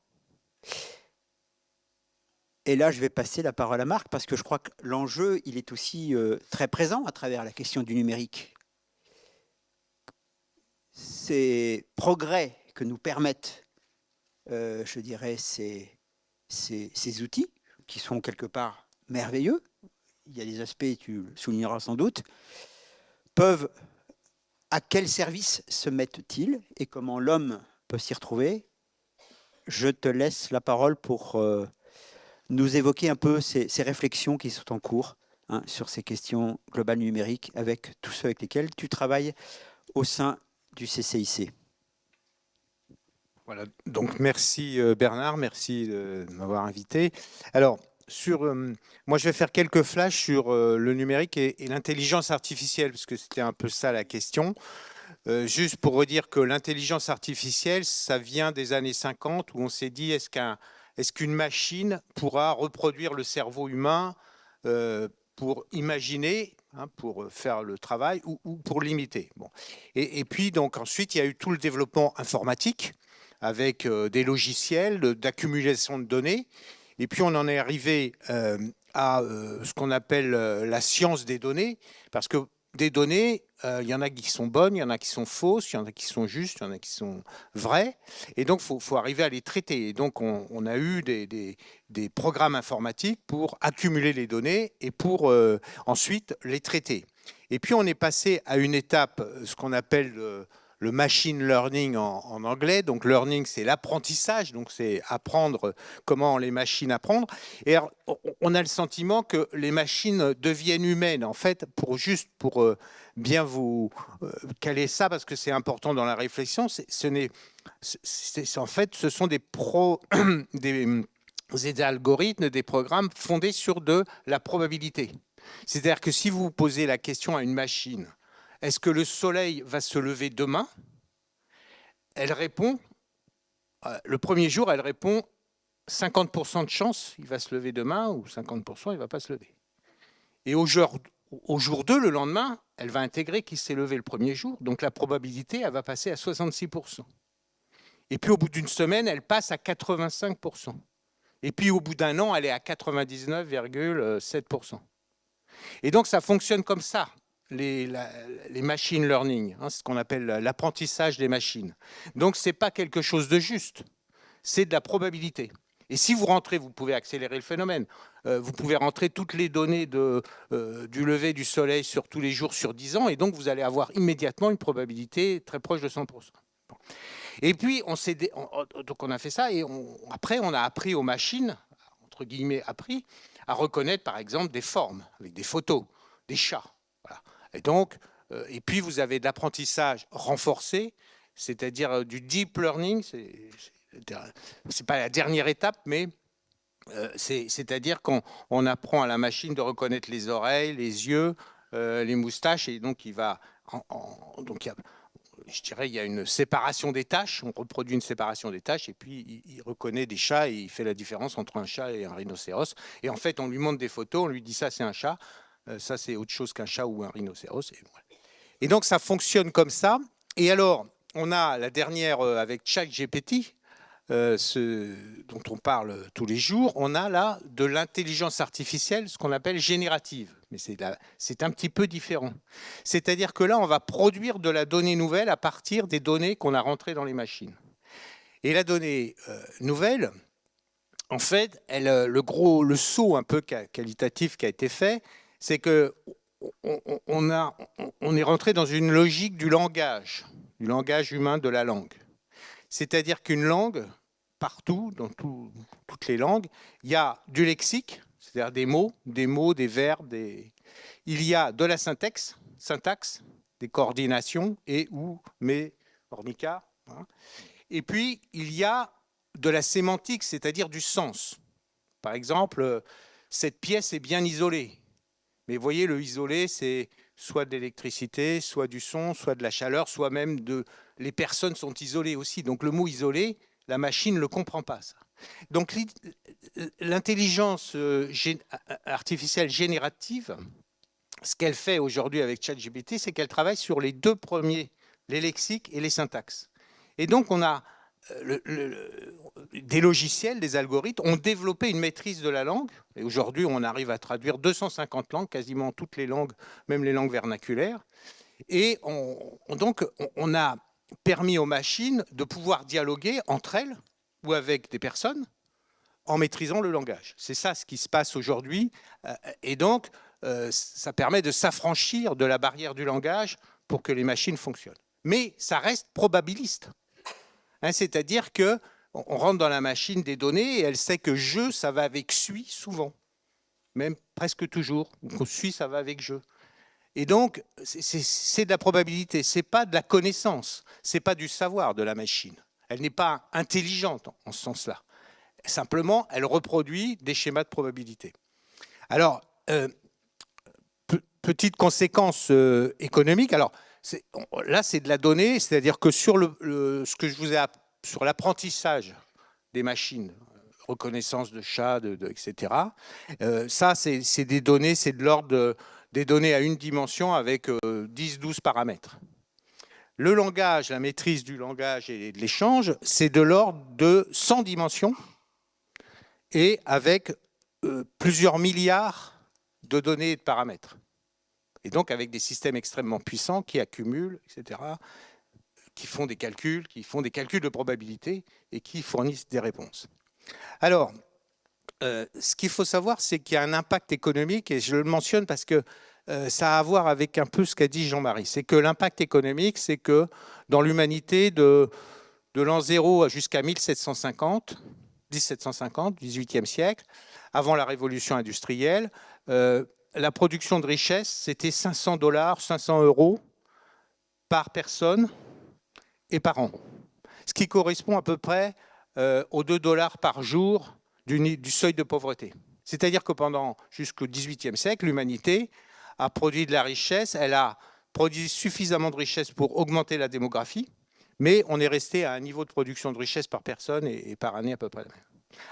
Speaker 1: Et là, je vais passer la parole à Marc, parce que je crois que l'enjeu, il est aussi très présent à travers la question du numérique. Ces progrès que nous permettent, je dirais, ces outils, qui sont quelque part merveilleux, il y a des aspects, tu le souligneras sans doute, peuvent, à quel service se mettent-ils et comment l'homme peut s'y retrouver? Je te laisse la parole pour nous évoquer un peu ces réflexions qui sont en cours sur ces questions globales numériques avec tous ceux avec lesquels tu travailles au sein du CCIC.
Speaker 4: Voilà, donc merci Bernard, merci de m'avoir invité. Alors, moi je vais faire quelques flashs sur le numérique et l'intelligence artificielle, parce que c'était un peu ça la question. Juste pour redire que l'intelligence artificielle, ça vient des années 50, où on s'est dit, est-ce qu'une machine pourra reproduire le cerveau humain pour imaginer, pour faire le travail ou pour l'imiter. Bon. Et puis donc ensuite il y a eu tout le développement informatique avec des logiciels d'accumulation de données. Et puis on en est arrivé à ce qu'on appelle la science des données, parce que des données, il y en a qui sont bonnes, il y en a qui sont fausses, il y en a qui sont justes, il y en a qui sont vraies. Et donc, il faut arriver à les traiter. Et donc, on a eu des programmes informatiques pour accumuler les données et pour ensuite les traiter. Et puis, on est passé à une étape, ce qu'on appelle le machine learning en anglais. Donc, learning, c'est l'apprentissage. Donc, c'est apprendre comment les machines apprennent. Et alors, on a le sentiment que les machines deviennent humaines, en fait, pour bien vous caler ça, parce que c'est important dans la réflexion. En fait, ce sont des algorithmes, des programmes fondés sur de la probabilité. C'est-à-dire que si vous posez la question à une machine, est-ce que le soleil va se lever demain? Elle répond, le premier jour, elle répond 50% de chance, il va se lever demain, ou 50%, il ne va pas se lever. Et au jour 2, le lendemain, elle va intégrer qu'il s'est levé le premier jour, donc la probabilité, elle va passer à 66%. Et puis au bout d'une semaine, elle passe à 85%. Et puis au bout d'un an, elle est à 99,7%. Et donc ça fonctionne comme ça. Les machine learning, c'est ce qu'on appelle l'apprentissage des machines. Donc ce n'est pas quelque chose de juste, c'est de la probabilité. Et si vous rentrez, vous pouvez accélérer le phénomène. Vous pouvez rentrer toutes les données du lever du soleil sur tous les jours sur 10 ans, et donc vous allez avoir immédiatement une probabilité très proche de 100%. Bon. Et puis donc on a fait ça, et après on a appris aux machines, entre guillemets appris, à reconnaître par exemple des formes, avec des photos, des chats. Voilà. Et puis vous avez de l'apprentissage renforcé, c'est-à-dire du deep learning, c'est pas la dernière étape, mais c'est-à-dire qu'on apprend à la machine de reconnaître les oreilles, les yeux, les moustaches, et donc il va, je dirais, il y a une séparation des tâches, on reproduit une séparation des tâches, et puis il reconnaît des chats, et il fait la différence entre un chat et un rhinocéros. Et en fait, on lui montre des photos, on lui dit ça c'est un chat, ça c'est autre chose qu'un chat ou un rhinocéros. Et donc ça fonctionne comme ça. Et alors, on a la dernière avec ChatGPT, dont on parle tous les jours, on a là de l'intelligence artificielle, ce qu'on appelle générative. Mais c'est un petit peu différent. C'est-à-dire que là, on va produire de la donnée nouvelle à partir des données qu'on a rentrées dans les machines. Et la donnée nouvelle, en fait, le saut un peu qualitatif qui a été fait, c'est que on est rentré dans une logique du langage humain, de la langue. C'est-à-dire qu'une langue, partout, dans toutes les langues, il y a du lexique, c'est-à-dire des mots, des verbes, il y a de la syntaxe, des coordinations, et, ou, mais, ornica. Hein. Et puis, il y a de la sémantique, c'est-à-dire du sens. Par exemple, cette pièce est bien isolée. Mais vous voyez, le isolé, c'est soit de l'électricité, soit du son, soit de la chaleur, soit même les personnes sont isolées aussi. Donc le mot isolé, la machine ne le comprend pas, ça. Donc l'intelligence artificielle générative, ce qu'elle fait aujourd'hui avec ChatGPT, c'est qu'elle travaille sur les deux premiers, les lexiques et les syntaxes. Et donc on a des logiciels, des algorithmes ont développé une maîtrise de la langue. Et aujourd'hui, on arrive à traduire 250 langues, quasiment toutes les langues, même les langues vernaculaires. Et donc, on a permis aux machines de pouvoir dialoguer entre elles ou avec des personnes en maîtrisant le langage. C'est ça ce qui se passe aujourd'hui. Et donc, ça permet de s'affranchir de la barrière du langage pour que les machines fonctionnent. Mais ça reste probabiliste. Hein, c'est-à-dire qu'on rentre dans la machine des données et elle sait que je, ça va avec suis souvent, même presque toujours. Ou suis, ça va avec je. Et donc, c'est de la probabilité, ce n'est pas de la connaissance, ce n'est pas du savoir de la machine. Elle n'est pas intelligente en ce sens-là. Simplement, elle reproduit des schémas de probabilité. Alors, petite conséquence économique. Alors, là, c'est de la donnée, c'est-à-dire que sur ce que je vous ai appris, sur l'apprentissage des machines, reconnaissance de chats, etc., ça, c'est des données, c'est de l'ordre des données à une dimension avec 10-12 paramètres. Le langage, la maîtrise du langage et de l'échange, c'est de l'ordre de 100 dimensions et avec plusieurs milliards de données et de paramètres. Et donc avec des systèmes extrêmement puissants qui accumulent, etc., qui font des calculs de probabilité et qui fournissent des réponses. Alors, ce qu'il faut savoir, c'est qu'il y a un impact économique, et je le mentionne parce que ça a à voir avec un peu ce qu'a dit Jean-Marie. C'est que l'impact économique, c'est que dans l'humanité, de l'an 0 jusqu'à 1750, 18e siècle, avant la révolution industrielle, la production de richesse, c'était $500, 500 € par personne et par an. Ce qui correspond à peu près aux $2 par jour du seuil de pauvreté. C'est-à-dire que pendant jusqu'au XVIIIe siècle, l'humanité a produit de la richesse, elle a produit suffisamment de richesse pour augmenter la démographie, mais on est resté à un niveau de production de richesse par personne et par année à peu près.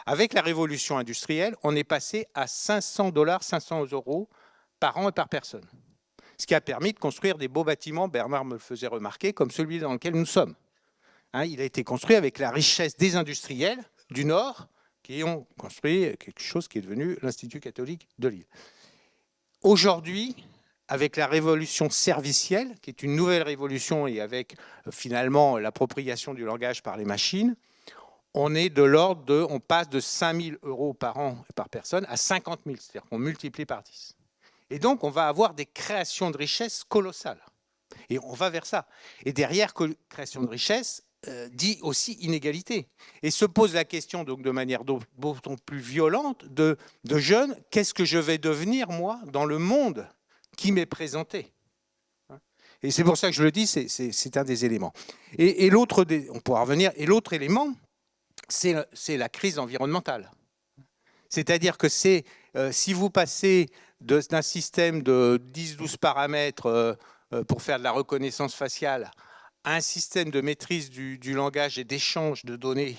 Speaker 4: Avec la révolution industrielle, on est passé à $500, 500 € par an et par personne. Ce qui a permis de construire des beaux bâtiments, Bernard me le faisait remarquer, comme celui dans lequel nous sommes. Hein, il a été construit avec la richesse des industriels du Nord qui ont construit quelque chose qui est devenu l'Institut catholique de Lille. Aujourd'hui, avec la révolution servicielle, qui est une nouvelle révolution, et avec finalement l'appropriation du langage par les machines, on est de l'ordre de, on passe de 5 000 € par an et par personne à 50 000, c'est-à-dire qu'on multiplie par 10. Et donc, on va avoir des créations de richesse colossales. Et on va vers ça. Et derrière création de richesse, dit aussi inégalité. Et se pose la question, donc de manière d'autant plus violente, de jeunes, qu'est-ce que je vais devenir, moi, dans le monde qui m'est présenté? Et c'est pour ça que je le dis, c'est un des éléments. Et l'autre, on pourra revenir, et l'autre élément, c'est la crise environnementale. C'est-à-dire que si vous passez d'un système de 10-12 paramètres pour faire de la reconnaissance faciale à un système de maîtrise du langage et d'échange de données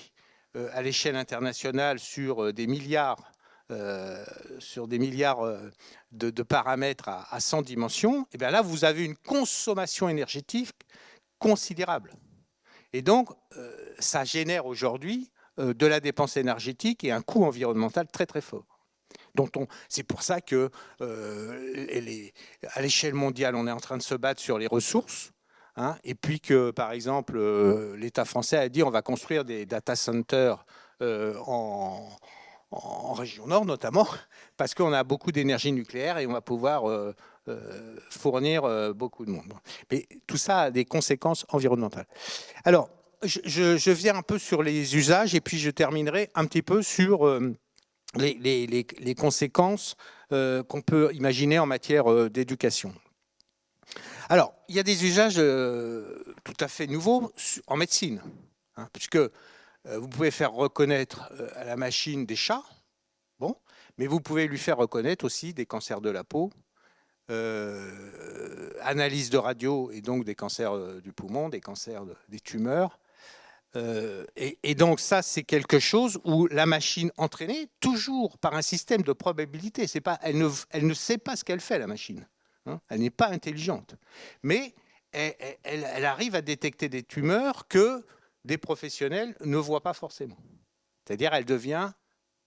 Speaker 4: à l'échelle internationale sur des milliards, de paramètres à 100 dimensions, et bien là, vous avez une consommation énergétique considérable. Et donc, ça génère aujourd'hui de la dépense énergétique et un coût environnemental très très fort. C'est pour ça que à l'échelle mondiale, on est en train de se battre sur les ressources, hein, et puis que, par exemple, l'État français a dit on va construire des data centers en région nord notamment, parce qu'on a beaucoup d'énergie nucléaire et on va pouvoir fournir beaucoup de monde. Mais tout ça a des conséquences environnementales. Alors, je viens un peu sur les usages et puis je terminerai un petit peu sur les conséquences qu'on peut imaginer en matière d'éducation. Alors, il y a des usages tout à fait nouveaux en médecine, hein, puisque vous pouvez faire reconnaître à la machine des chats, bon, mais vous pouvez lui faire reconnaître aussi des cancers de la peau, analyse de radio et donc des cancers du poumon, des cancers des tumeurs. Et donc ça, c'est quelque chose où la machine entraînée, toujours par un système de probabilité, c'est pas, elle ne sait pas ce qu'elle fait, la machine. Hein, elle n'est pas intelligente. Mais elle arrive à détecter des tumeurs que des professionnels ne voient pas forcément. C'est-à-dire elle devient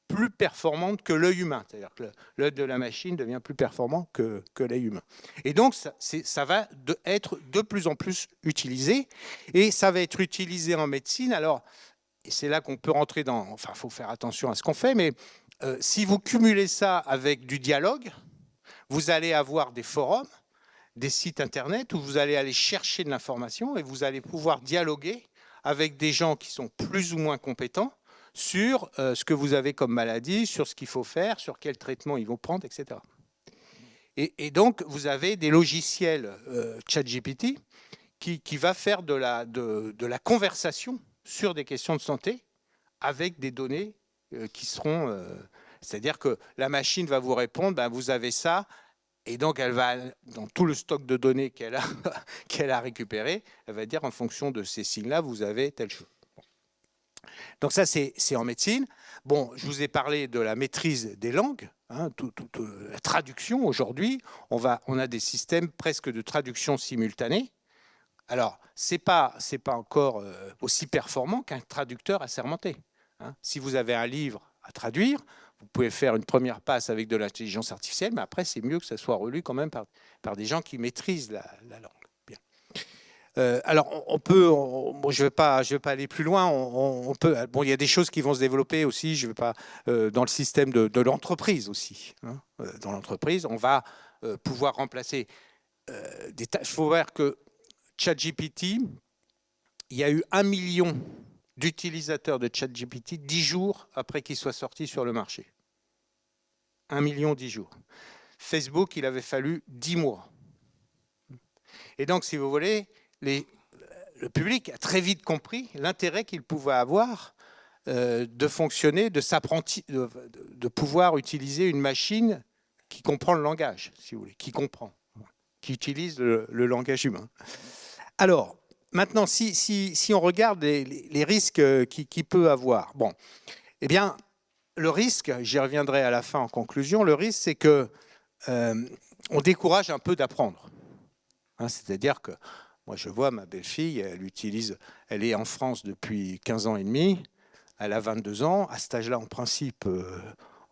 Speaker 4: plus performante que l'œil humain. C'est-à-dire que l'œil de la machine devient plus performant que l'œil humain. Et donc, ça va être de plus en plus utilisé. Et ça va être utilisé en médecine. Alors, et c'est là qu'on peut rentrer dans... Enfin, il faut faire attention à ce qu'on fait, mais si vous cumulez ça avec du dialogue, vous allez avoir des forums, des sites internet où vous allez aller chercher de l'information et vous allez pouvoir dialoguer avec des gens qui sont plus ou moins compétents sur ce que vous avez comme maladie, sur ce qu'il faut faire, sur quel traitement ils vont prendre, etc. Et donc, vous avez des logiciels ChatGPT qui va faire de la conversation sur des questions de santé avec des données qui seront... c'est-à-dire que la machine va vous répondre, ben, vous avez ça, et donc elle va, dans tout le stock de données qu'elle a récupéré, elle va dire en fonction de ces signes-là, vous avez telle chose. Donc ça, c'est en médecine. Bon, je vous ai parlé de la maîtrise des langues, hein, la traduction. Aujourd'hui, on a des systèmes presque de traduction simultanée. Alors, c'est pas encore aussi performant qu'un traducteur assermenté. Hein. Si vous avez un livre à traduire, vous pouvez faire une première passe avec de l'intelligence artificielle, mais après, c'est mieux que ça soit relu quand même par des gens qui maîtrisent la langue. Bien. Alors, on peut, bon, je vais pas aller plus loin. On peut, bon, il y a des choses qui vont se développer aussi. Je vais pas dans le système de l'entreprise aussi. Hein. Dans l'entreprise, on va pouvoir remplacer des tâches. Il faut voir que ChatGPT, il y a eu 1 million d'utilisateurs de ChatGPT 10 jours après qu'il soit sorti sur le marché. 1 million 10 jours. Facebook, il avait fallu 10 mois. Et donc, si vous voulez, le public a très vite compris l'intérêt qu'il pouvait avoir de fonctionner, de pouvoir utiliser une machine qui comprend le langage, si vous voulez, qui utilise le langage humain. Alors, maintenant, si on regarde les risques qu'il peut avoir, bon, eh bien, le risque, j'y reviendrai à la fin en conclusion, le risque, c'est que on décourage un peu d'apprendre. Hein, c'est-à-dire que moi, je vois ma belle-fille, elle est en France depuis 15 ans et demi, elle a 22 ans. À cet âge-là, en principe,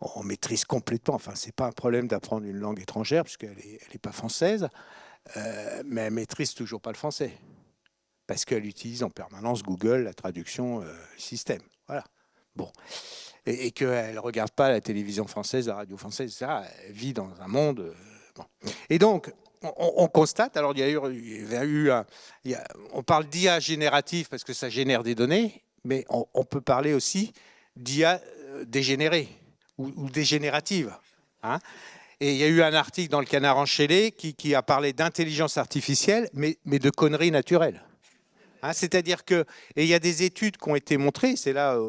Speaker 4: on maîtrise complètement. Enfin, ce n'est pas un problème d'apprendre une langue étrangère, puisqu'elle n'est pas française, mais elle ne maîtrise toujours pas le français, parce qu'elle utilise en permanence Google, la traduction système. Voilà. Bon. Et qu'elle ne regarde pas la télévision française, la radio française, etc. Elle vit dans un monde... bon. Et donc, on constate, alors on parle d'IA générative parce que ça génère des données, mais on peut parler aussi d'IA dégénérée ou dégénérative. Hein. Et il y a eu un article dans le Canard enchaîné qui a parlé d'intelligence artificielle, mais de conneries naturelles. Hein, c'est-à-dire que, et il y a des études qui ont été montrées, c'est là,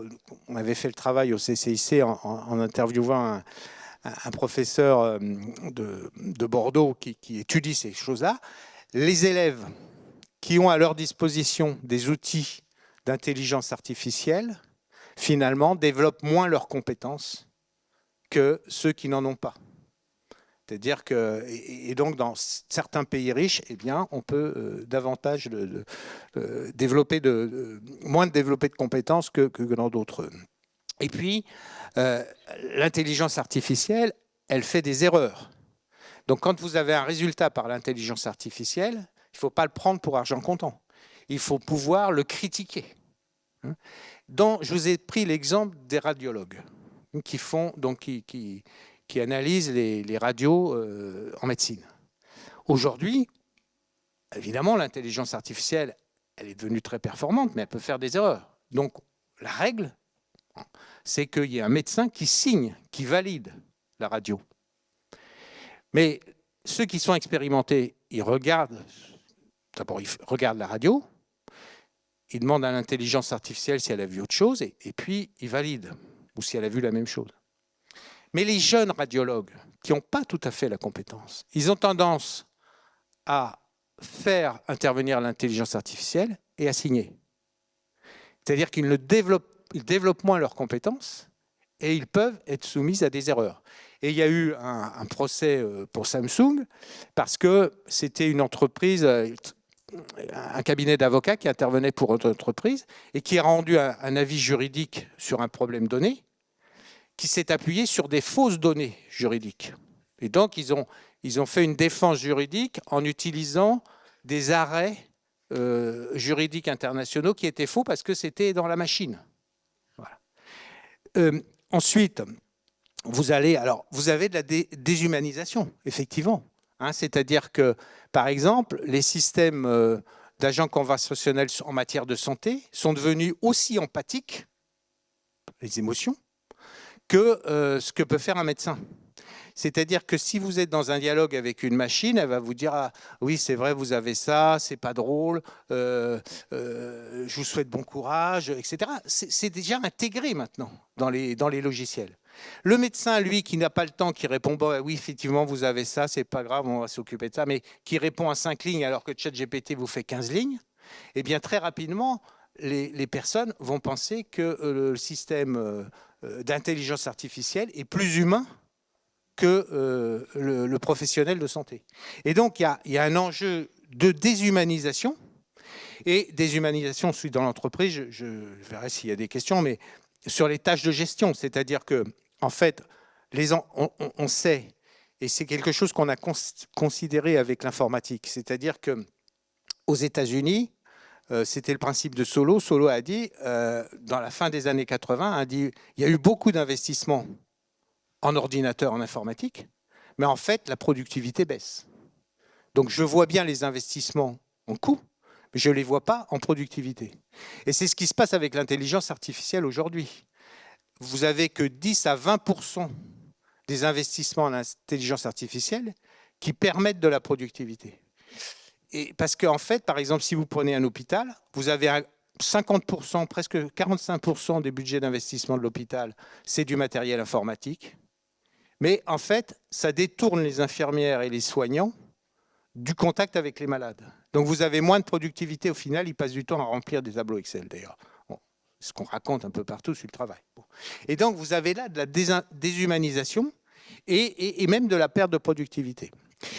Speaker 4: on avait fait le travail au CCIC en interviewant un professeur de Bordeaux qui étudie ces choses-là. Les élèves qui ont à leur disposition des outils d'intelligence artificielle, finalement, développent moins leurs compétences que ceux qui n'en ont pas. C'est-à-dire que, et donc dans certains pays riches, eh bien, on peut davantage développer moins développer de compétences que dans d'autres. Et puis, l'intelligence artificielle, elle fait des erreurs. Donc, quand vous avez un résultat par l'intelligence artificielle, il ne faut pas le prendre pour argent comptant. Il faut pouvoir le critiquer. Je vous ai pris l'exemple des radiologues. qui analysent les radios en médecine. Aujourd'hui, évidemment, l'intelligence artificielle, elle est devenue très performante, mais elle peut faire des erreurs. Donc, la règle, c'est qu'il y ait un médecin qui signe, qui valide la radio. Mais ceux qui sont expérimentés, ils regardent la radio, ils demandent à l'intelligence artificielle si elle a vu autre chose, et puis ils valident, ou si elle a vu la même chose. Mais les jeunes radiologues, qui n'ont pas tout à fait la compétence, ils ont tendance à faire intervenir l'intelligence artificielle et à signer. C'est-à-dire qu'ils développent moins leurs compétences et ils peuvent être soumis à des erreurs. Et il y a eu un procès pour Samsung parce que c'était une entreprise, un cabinet d'avocats qui intervenait pour une entreprise et qui a rendu un avis juridique sur un problème donné qui s'est appuyé sur des fausses données juridiques. Et donc, ils ont fait une défense juridique en utilisant des arrêts juridiques internationaux qui étaient faux parce que c'était dans la machine. Voilà. Ensuite, vous avez de la déshumanisation, effectivement. C'est-à-dire que, par exemple, les systèmes d'agents conversationnels en matière de santé sont devenus aussi empathiques, les émotions, que ce que peut faire un médecin. C'est-à-dire que si vous êtes dans un dialogue avec une machine, elle va vous dire « Ah oui, c'est vrai, vous avez ça, c'est pas drôle, je vous souhaite bon courage, etc. » C'est déjà intégré maintenant dans les logiciels. Le médecin, lui, qui n'a pas le temps, qui répond bon, « Oui, effectivement, vous avez ça, c'est pas grave, on va s'occuper de ça », mais qui répond à 5 lignes alors que ChatGPT vous fait 15 lignes, eh bien, très rapidement, les personnes vont penser que le système d'intelligence artificielle est plus humain que le professionnel de santé. Et donc, il y a un enjeu de déshumanisation. Et déshumanisation, je suis dans l'entreprise, je verrai s'il y a des questions, mais sur les tâches de gestion, c'est-à-dire que, en fait, on sait, et c'est quelque chose qu'on a considéré avec l'informatique, c'est-à-dire que aux États-Unis, c'était le principe de Solow. Solow a dit, dans la fin des années 80, a dit, il y a eu beaucoup d'investissements en ordinateur, en informatique, mais en fait, la productivité baisse. Donc, je vois bien les investissements en coût, mais je ne les vois pas en productivité. Et c'est ce qui se passe avec l'intelligence artificielle aujourd'hui. Vous n'avez que 10 à 20% des investissements en intelligence artificielle qui permettent de la productivité. Et parce qu'en fait, par exemple, si vous prenez un hôpital, vous avez 50%, presque 45% des budgets d'investissement de l'hôpital, c'est du matériel informatique. Mais en fait, ça détourne les infirmières et les soignants du contact avec les malades. Donc vous avez moins de productivité au final, ils passent du temps à remplir des tableaux Excel d'ailleurs. Bon, ce qu'on raconte un peu partout sur le travail. Bon. Et donc vous avez là de la déshumanisation et même de la perte de productivité.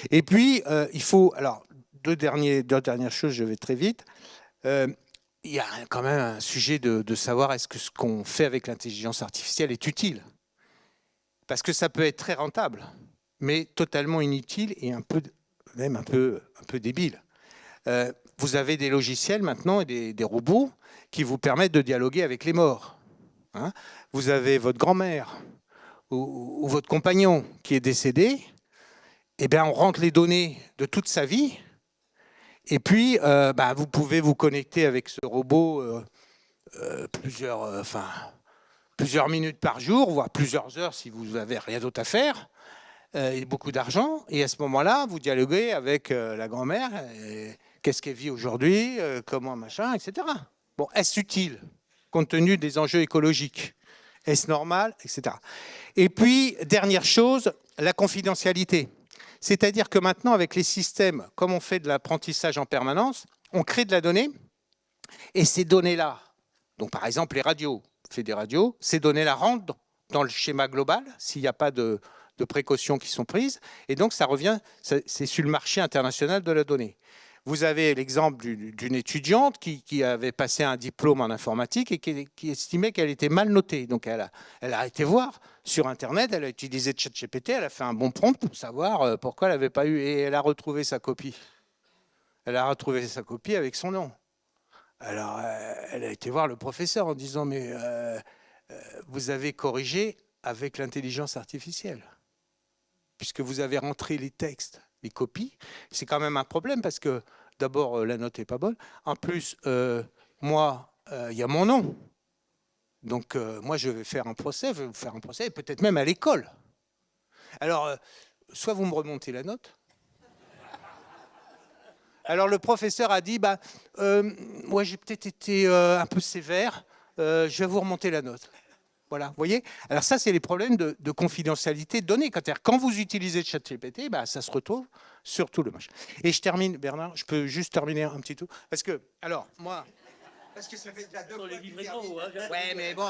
Speaker 4: Et puis, il faut... Alors, deux dernières choses, je vais très vite. Il y a quand même un sujet de savoir est-ce que ce qu'on fait avec l'intelligence artificielle est utile. Parce que ça peut être très rentable, mais totalement inutile et même un peu débile. Vous avez des logiciels maintenant et des robots qui vous permettent de dialoguer avec les morts. Vous avez votre grand-mère ou votre compagnon qui est décédé, eh bien on rentre les données de toute sa vie, et puis vous pouvez vous connecter avec ce robot plusieurs minutes par jour, voire plusieurs heures si vous n'avez rien d'autre à faire, et beaucoup d'argent. Et à ce moment-là, vous dialoguez avec la grand-mère, qu'est-ce qu'elle vit aujourd'hui, comment machin, etc. Bon, est-ce utile, compte tenu des enjeux écologiques? Est-ce normal, etc. Et puis, dernière chose, la confidentialité. C'est-à-dire que maintenant, avec les systèmes, comme on fait de l'apprentissage en permanence, on crée de la donnée, et ces données-là, donc par exemple les radios, fait des radios, ces données-là rentrent dans le schéma global s'il n'y a pas de précautions qui sont prises, et donc ça revient, c'est sur le marché international de la donnée. Vous avez l'exemple d'une étudiante qui avait passé un diplôme en informatique et qui estimait qu'elle était mal notée. Donc elle a été voir sur Internet, elle a utilisé ChatGPT, elle a fait un bon prompt pour savoir pourquoi elle n'avait pas eu, et elle a retrouvé sa copie. Elle a retrouvé sa copie avec son nom. Alors, elle a été voir le professeur en disant « Mais vous avez corrigé avec l'intelligence artificielle. Puisque vous avez rentré les textes, les copies, c'est quand même un problème parce que d'abord, la note n'est pas bonne. En plus, moi, il y a mon nom. Donc, moi, je vais faire un procès, peut-être même à l'école. Alors, soit vous me remontez la note. Alors, le professeur a dit, moi, j'ai peut-être été un peu sévère, je vais vous remonter la note. Voilà, vous voyez. Alors ça, c'est les problèmes de confidentialité de données. Quand vous utilisez ChatGPT, ça se retrouve sur tout le match. Et je termine, Bernard, je peux juste terminer un petit tout. Parce que, alors, moi... Parce que ça fait déjà 2 fois que tu termines. Ouais, mais bon.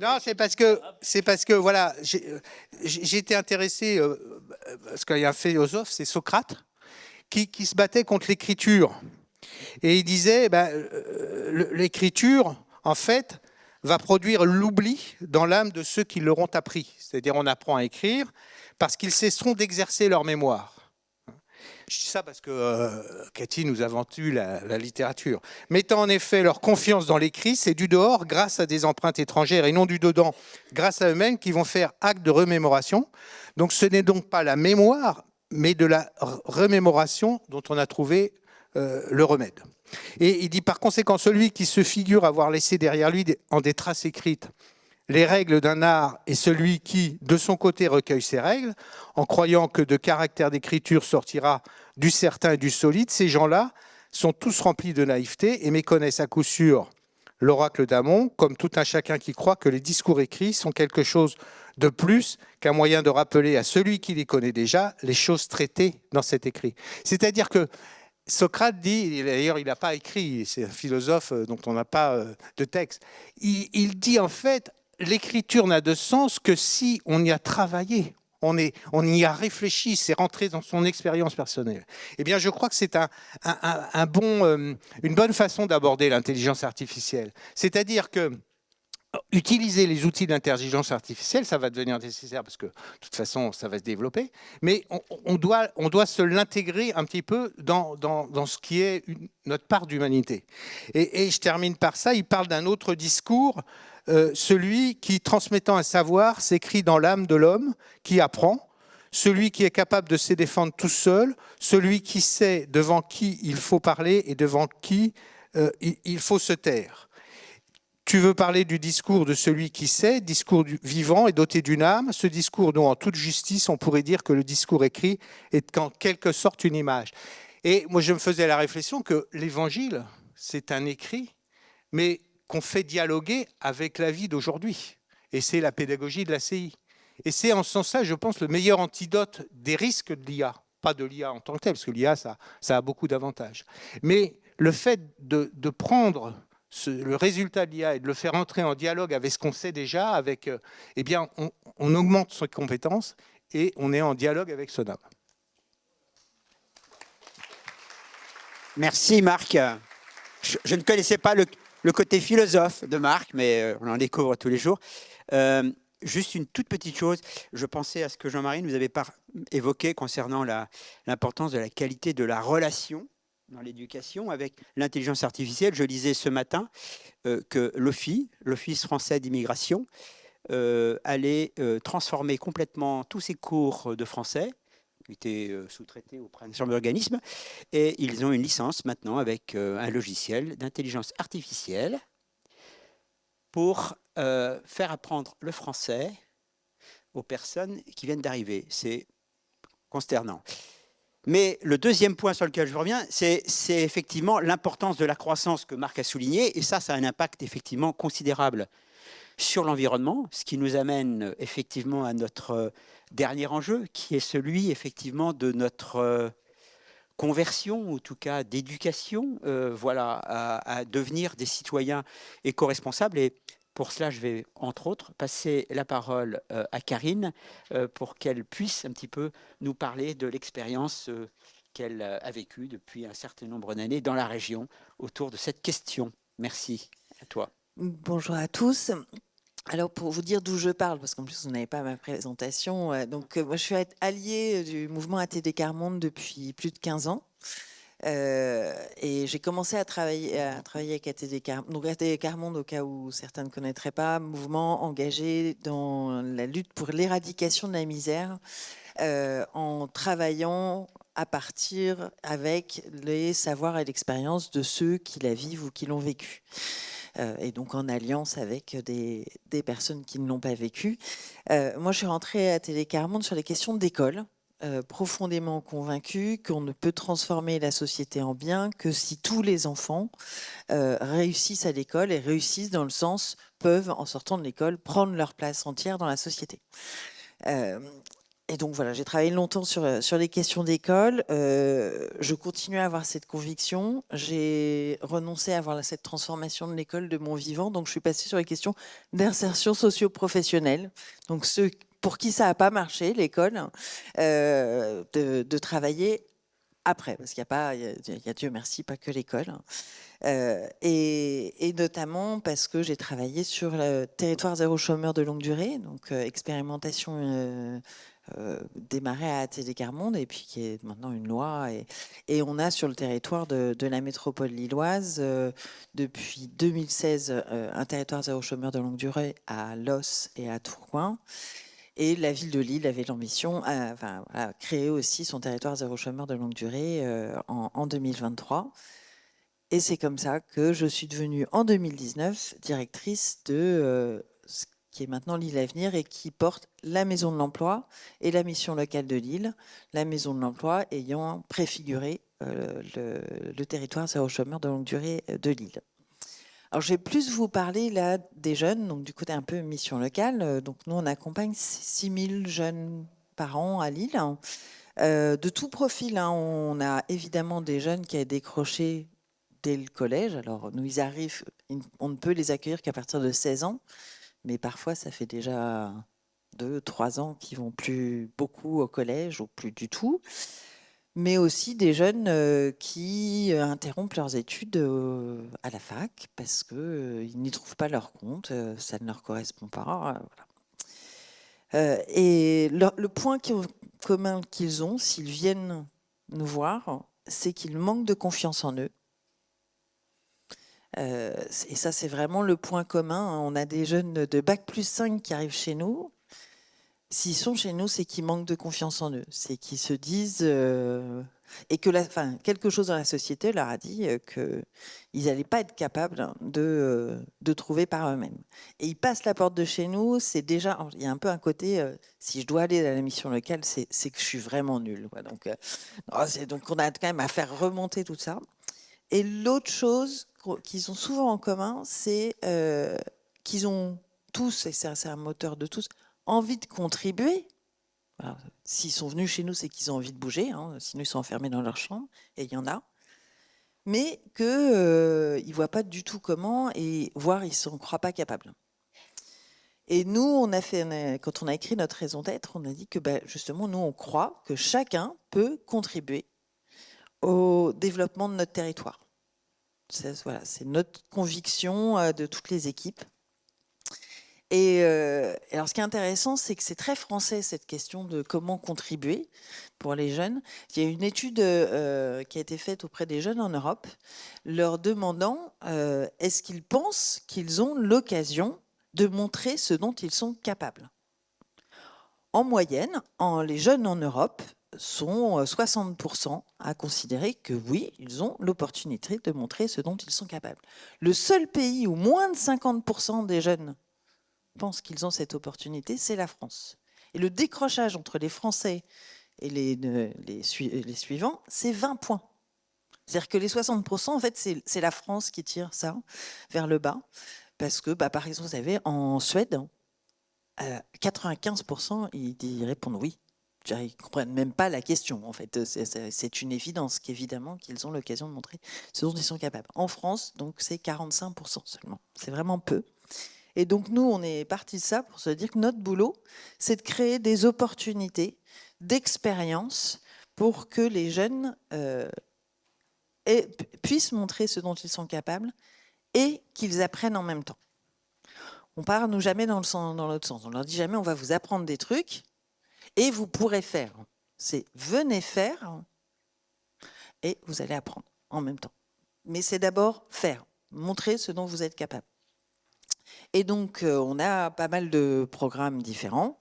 Speaker 4: Non, c'est parce que voilà, j'ai été intéressé, parce qu'il y a un philosophe, c'est Socrate, qui se battait contre l'écriture. Et il disait, l'écriture, en fait, va produire l'oubli dans l'âme de ceux qui l'auront appris. C'est-à-dire, on apprend à écrire parce qu'ils cesseront d'exercer leur mémoire. Je dis ça parce que Cathy nous a vendu la littérature. Mettant en effet leur confiance dans l'écrit, c'est du dehors, grâce à des empreintes étrangères, et non du dedans, grâce à eux-mêmes, qui vont faire acte de remémoration. Donc, ce n'est donc pas la mémoire, mais de la remémoration dont on a trouvé le remède. Et il dit par conséquent, celui qui se figure avoir laissé derrière lui en des traces écrites les règles d'un art est celui qui, de son côté, recueille ces règles, en croyant que de caractère d'écriture sortira du certain et du solide. Ces gens-là sont tous remplis de naïveté et méconnaissent à coup sûr l'oracle d'Amon, comme tout un chacun qui croit que les discours écrits sont quelque chose de plus qu'un moyen de rappeler à celui qui les connaît déjà les choses traitées dans cet écrit. C'est-à-dire que Socrate dit, d'ailleurs il n'a pas écrit, c'est un philosophe dont on n'a pas de texte, il dit en fait, l'écriture n'a de sens que si on y a travaillé, on y a réfléchi, c'est rentré dans son expérience personnelle. Eh bien, je crois que c'est une bonne façon d'aborder l'intelligence artificielle. C'est-à-dire que utiliser les outils d'intelligence artificielle, ça va devenir nécessaire parce que de toute façon, ça va se développer, mais on doit se l'intégrer un petit peu dans ce qui est notre part d'humanité. Et je termine par ça, il parle d'un autre discours, celui qui, transmettant un savoir, s'écrit dans l'âme de l'homme qui apprend, celui qui est capable de se défendre tout seul, celui qui sait devant qui il faut parler et devant qui il faut se taire. Tu veux parler du discours de celui qui sait, discours vivant et doté d'une âme, ce discours dont en toute justice on pourrait dire que le discours écrit est en quelque sorte une image. Et moi je me faisais la réflexion que l'évangile, c'est un écrit, mais qu'on fait dialoguer avec la vie d'aujourd'hui. Et c'est la pédagogie de la CI. Et c'est en ce sens-là, je pense, le meilleur antidote des risques de l'IA. Pas de l'IA en tant que tel, parce que l'IA, ça a beaucoup d'avantages. Mais le fait de prendre le résultat de l'IA et de le faire entrer en dialogue avec ce qu'on sait déjà, eh bien, on augmente ses compétences et on est en dialogue avec son âme.
Speaker 1: Merci Marc. Je ne connaissais pas le côté philosophe de Marc, mais on en découvre tous les jours. Juste une toute petite chose, je pensais à ce que Jean-Marie nous avait évoqué concernant l'importance de la qualité de la relation dans l'éducation avec l'intelligence artificielle. Je lisais ce matin que l'Office français d'immigration, allait transformer complètement tous ses cours de français, qui étaient sous-traités auprès d'un certain nombre d'organismes, et ils ont une licence maintenant avec un logiciel d'intelligence artificielle pour faire apprendre le français aux personnes qui viennent d'arriver. C'est consternant. Mais le deuxième point sur lequel je reviens, c'est effectivement l'importance de la croissance que Marc a souligné, et ça a un impact effectivement considérable sur l'environnement, ce qui nous amène effectivement à notre dernier enjeu, qui est celui effectivement de notre conversion, ou en tout cas d'éducation, à devenir des citoyens éco-responsables. Et pour cela, je vais, entre autres, passer la parole à Karine pour qu'elle puisse un petit peu nous parler de l'expérience qu'elle a vécue depuis un certain nombre d'années dans la région autour de cette question. Merci à toi.
Speaker 5: Bonjour à tous. Alors, pour vous dire d'où je parle, parce qu'en plus, vous n'avez pas ma présentation, moi, je suis alliée du mouvement ATD Quart Monde depuis plus de 15 ans. Et j'ai commencé à travailler avec ATD Carmonde. Donc ATD Carmonde, au cas où certains ne connaîtraient pas, mouvement engagé dans la lutte pour l'éradication de la misère, en travaillant à partir avec les savoirs et l'expérience de ceux qui la vivent ou qui l'ont vécu. Et donc en alliance avec des personnes qui ne l'ont pas vécu. Moi, je suis rentrée à Télé Carmonde sur les questions d'école, profondément convaincue qu'on ne peut transformer la société en bien que si tous les enfants réussissent à l'école, et réussissent dans le sens, peuvent, en sortant de l'école, prendre leur place entière dans la société. Et donc voilà, j'ai travaillé longtemps sur les questions d'école. Je continue à avoir cette conviction. J'ai renoncé à avoir cette transformation de l'école de mon vivant. Donc je suis passée sur les questions d'insertion socio-professionnelle. Donc ceux pour qui ça n'a pas marché, l'école, de travailler après. Parce qu'il y a Dieu merci, pas que l'école. Et notamment parce que j'ai travaillé sur le territoire zéro chômeur de longue durée, donc expérimentation démarrée à ATD Carmonde et puis qui est maintenant une loi. Et on a sur le territoire de la métropole lilloise, depuis 2016, un territoire zéro chômeur de longue durée à Los et à Tourcoing. Et la ville de Lille avait l'ambition à créer aussi son territoire zéro chômeur de longue durée en 2023. Et c'est comme ça que je suis devenue en 2019 directrice de ce qui est maintenant Lille Avenir et qui porte la Maison de l'Emploi et la mission locale de Lille, la Maison de l'Emploi ayant préfiguré le territoire zéro chômeur de longue durée de Lille. Alors, je vais plus vous parler là des jeunes, donc du côté un peu mission locale. Donc, nous, on accompagne 6000 jeunes par an à Lille, de tout profil. On a évidemment des jeunes qui ont décroché dès le collège. Alors, nous, ils arrivent, on ne peut les accueillir qu'à partir de 16 ans, mais parfois, ça fait déjà 2-3 ans qu'ils vont plus beaucoup au collège ou plus du tout. Mais aussi des jeunes qui interrompent leurs études à la fac parce qu'ils n'y trouvent pas leur compte, ça ne leur correspond pas. Voilà. Et le point commun qu'ils ont, s'ils viennent nous voir, c'est qu'ils manquent de confiance en eux. Et ça, c'est vraiment le point commun. On a des jeunes de Bac+5 qui arrivent chez nous. S'ils sont chez nous, c'est qu'ils manquent de confiance en eux. C'est qu'ils se disent... et que quelque chose dans la société leur a dit qu'ils n'allaient pas être capables de trouver par eux-mêmes. Et ils passent la porte de chez nous, c'est déjà... Il y a un peu un côté, si je dois aller à la mission locale, c'est que je suis vraiment nulle. Donc on a quand même à faire remonter tout ça. Et l'autre chose qu'ils ont souvent en commun, c'est qu'ils ont tous, et c'est un moteur de tous, envie de contribuer. Alors, s'ils sont venus chez nous, c'est qu'ils ont envie de bouger, sinon ils sont enfermés dans leur chambre, et il y en a. Mais qu'ils ne voient pas du tout comment, et voire ils ne s'en croient pas capables. Et nous, quand on a écrit notre raison d'être, on a dit que justement, nous, on croit que chacun peut contribuer au développement de notre territoire. Voilà, c'est notre conviction de toutes les équipes. Et alors, ce qui est intéressant, c'est que c'est très français, cette question de comment contribuer pour les jeunes. Il y a une étude qui a été faite auprès des jeunes en Europe, leur demandant est-ce qu'ils pensent qu'ils ont l'occasion de montrer ce dont ils sont capables. En moyenne, les jeunes en Europe sont 60% à considérer que oui, ils ont l'opportunité de montrer ce dont ils sont capables. Le seul pays où moins de 50% des jeunes pensent qu'ils ont cette opportunité, c'est la France. Et le décrochage entre les Français et les suivants, c'est 20 points. C'est-à-dire que les 60%, en fait, c'est la France qui tire ça vers le bas. Parce que, par exemple, vous savez, en Suède, 95%, ils répondent oui. Ils ne comprennent même pas la question, en fait. C'est une évidence qu'évidemment qu'ils ont l'occasion de montrer ce dont ils sont capables. En France, donc, c'est 45% seulement. C'est vraiment peu. Et donc, nous, on est parti de ça pour se dire que notre boulot, c'est de créer des opportunités d'expérience pour que les jeunes puissent montrer ce dont ils sont capables et qu'ils apprennent en même temps. On part, nous, jamais dans l'autre sens. On leur dit jamais, on va vous apprendre des trucs et vous pourrez faire. C'est venez faire et vous allez apprendre en même temps. Mais c'est d'abord faire, montrer ce dont vous êtes capable. Et donc, on a pas mal de programmes différents,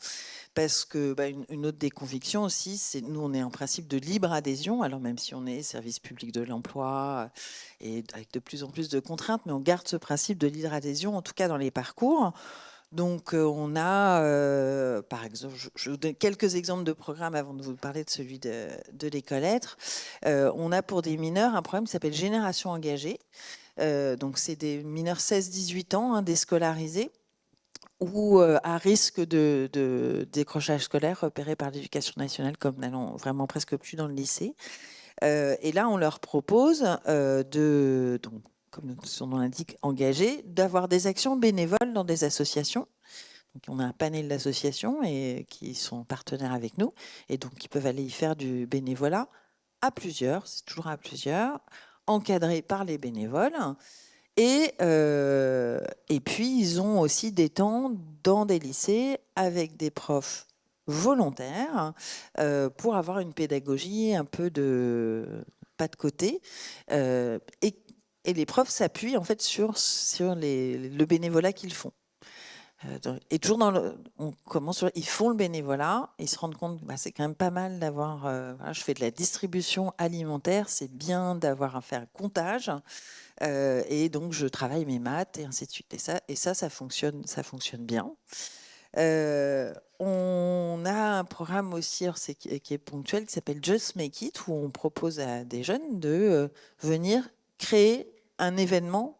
Speaker 5: parce que une autre des convictions aussi, c'est nous, on est en principe de libre adhésion, alors même si on est service public de l'emploi et avec de plus en plus de contraintes, mais on garde ce principe de libre adhésion, en tout cas dans les parcours. Donc, on a, par exemple, je vous donne quelques exemples de programmes avant de vous parler de celui de l'école être. On a pour des mineurs un programme qui s'appelle Génération engagée. Donc, c'est des mineurs 16-18 ans, hein, déscolarisés, ou à risque de décrochage scolaire repéré par l'éducation nationale comme n'allant vraiment presque plus dans le lycée. Et là, on leur propose donc, comme son nom l'indique, engagés, d'avoir des actions bénévoles dans des associations. Donc, on a un panel d'associations qui sont partenaires avec nous, et donc ils peuvent aller y faire du bénévolat à plusieurs, c'est toujours à plusieurs, encadré par les bénévoles. Et puis, ils ont aussi des temps dans des lycées avec des profs volontaires pour avoir une pédagogie un peu pas de côté. Et les profs s'appuient en fait sur le bénévolat qu'ils font. Et toujours on commence sur, ils font le bénévolat, ils se rendent compte que c'est quand même pas mal d'avoir, voilà, je fais de la distribution alimentaire, c'est bien d'avoir à faire un comptage, et donc je travaille mes maths et ainsi de suite. Et ça fonctionne bien. On a un programme aussi qui est ponctuel qui s'appelle Just Make It, où on propose à des jeunes de venir créer un événement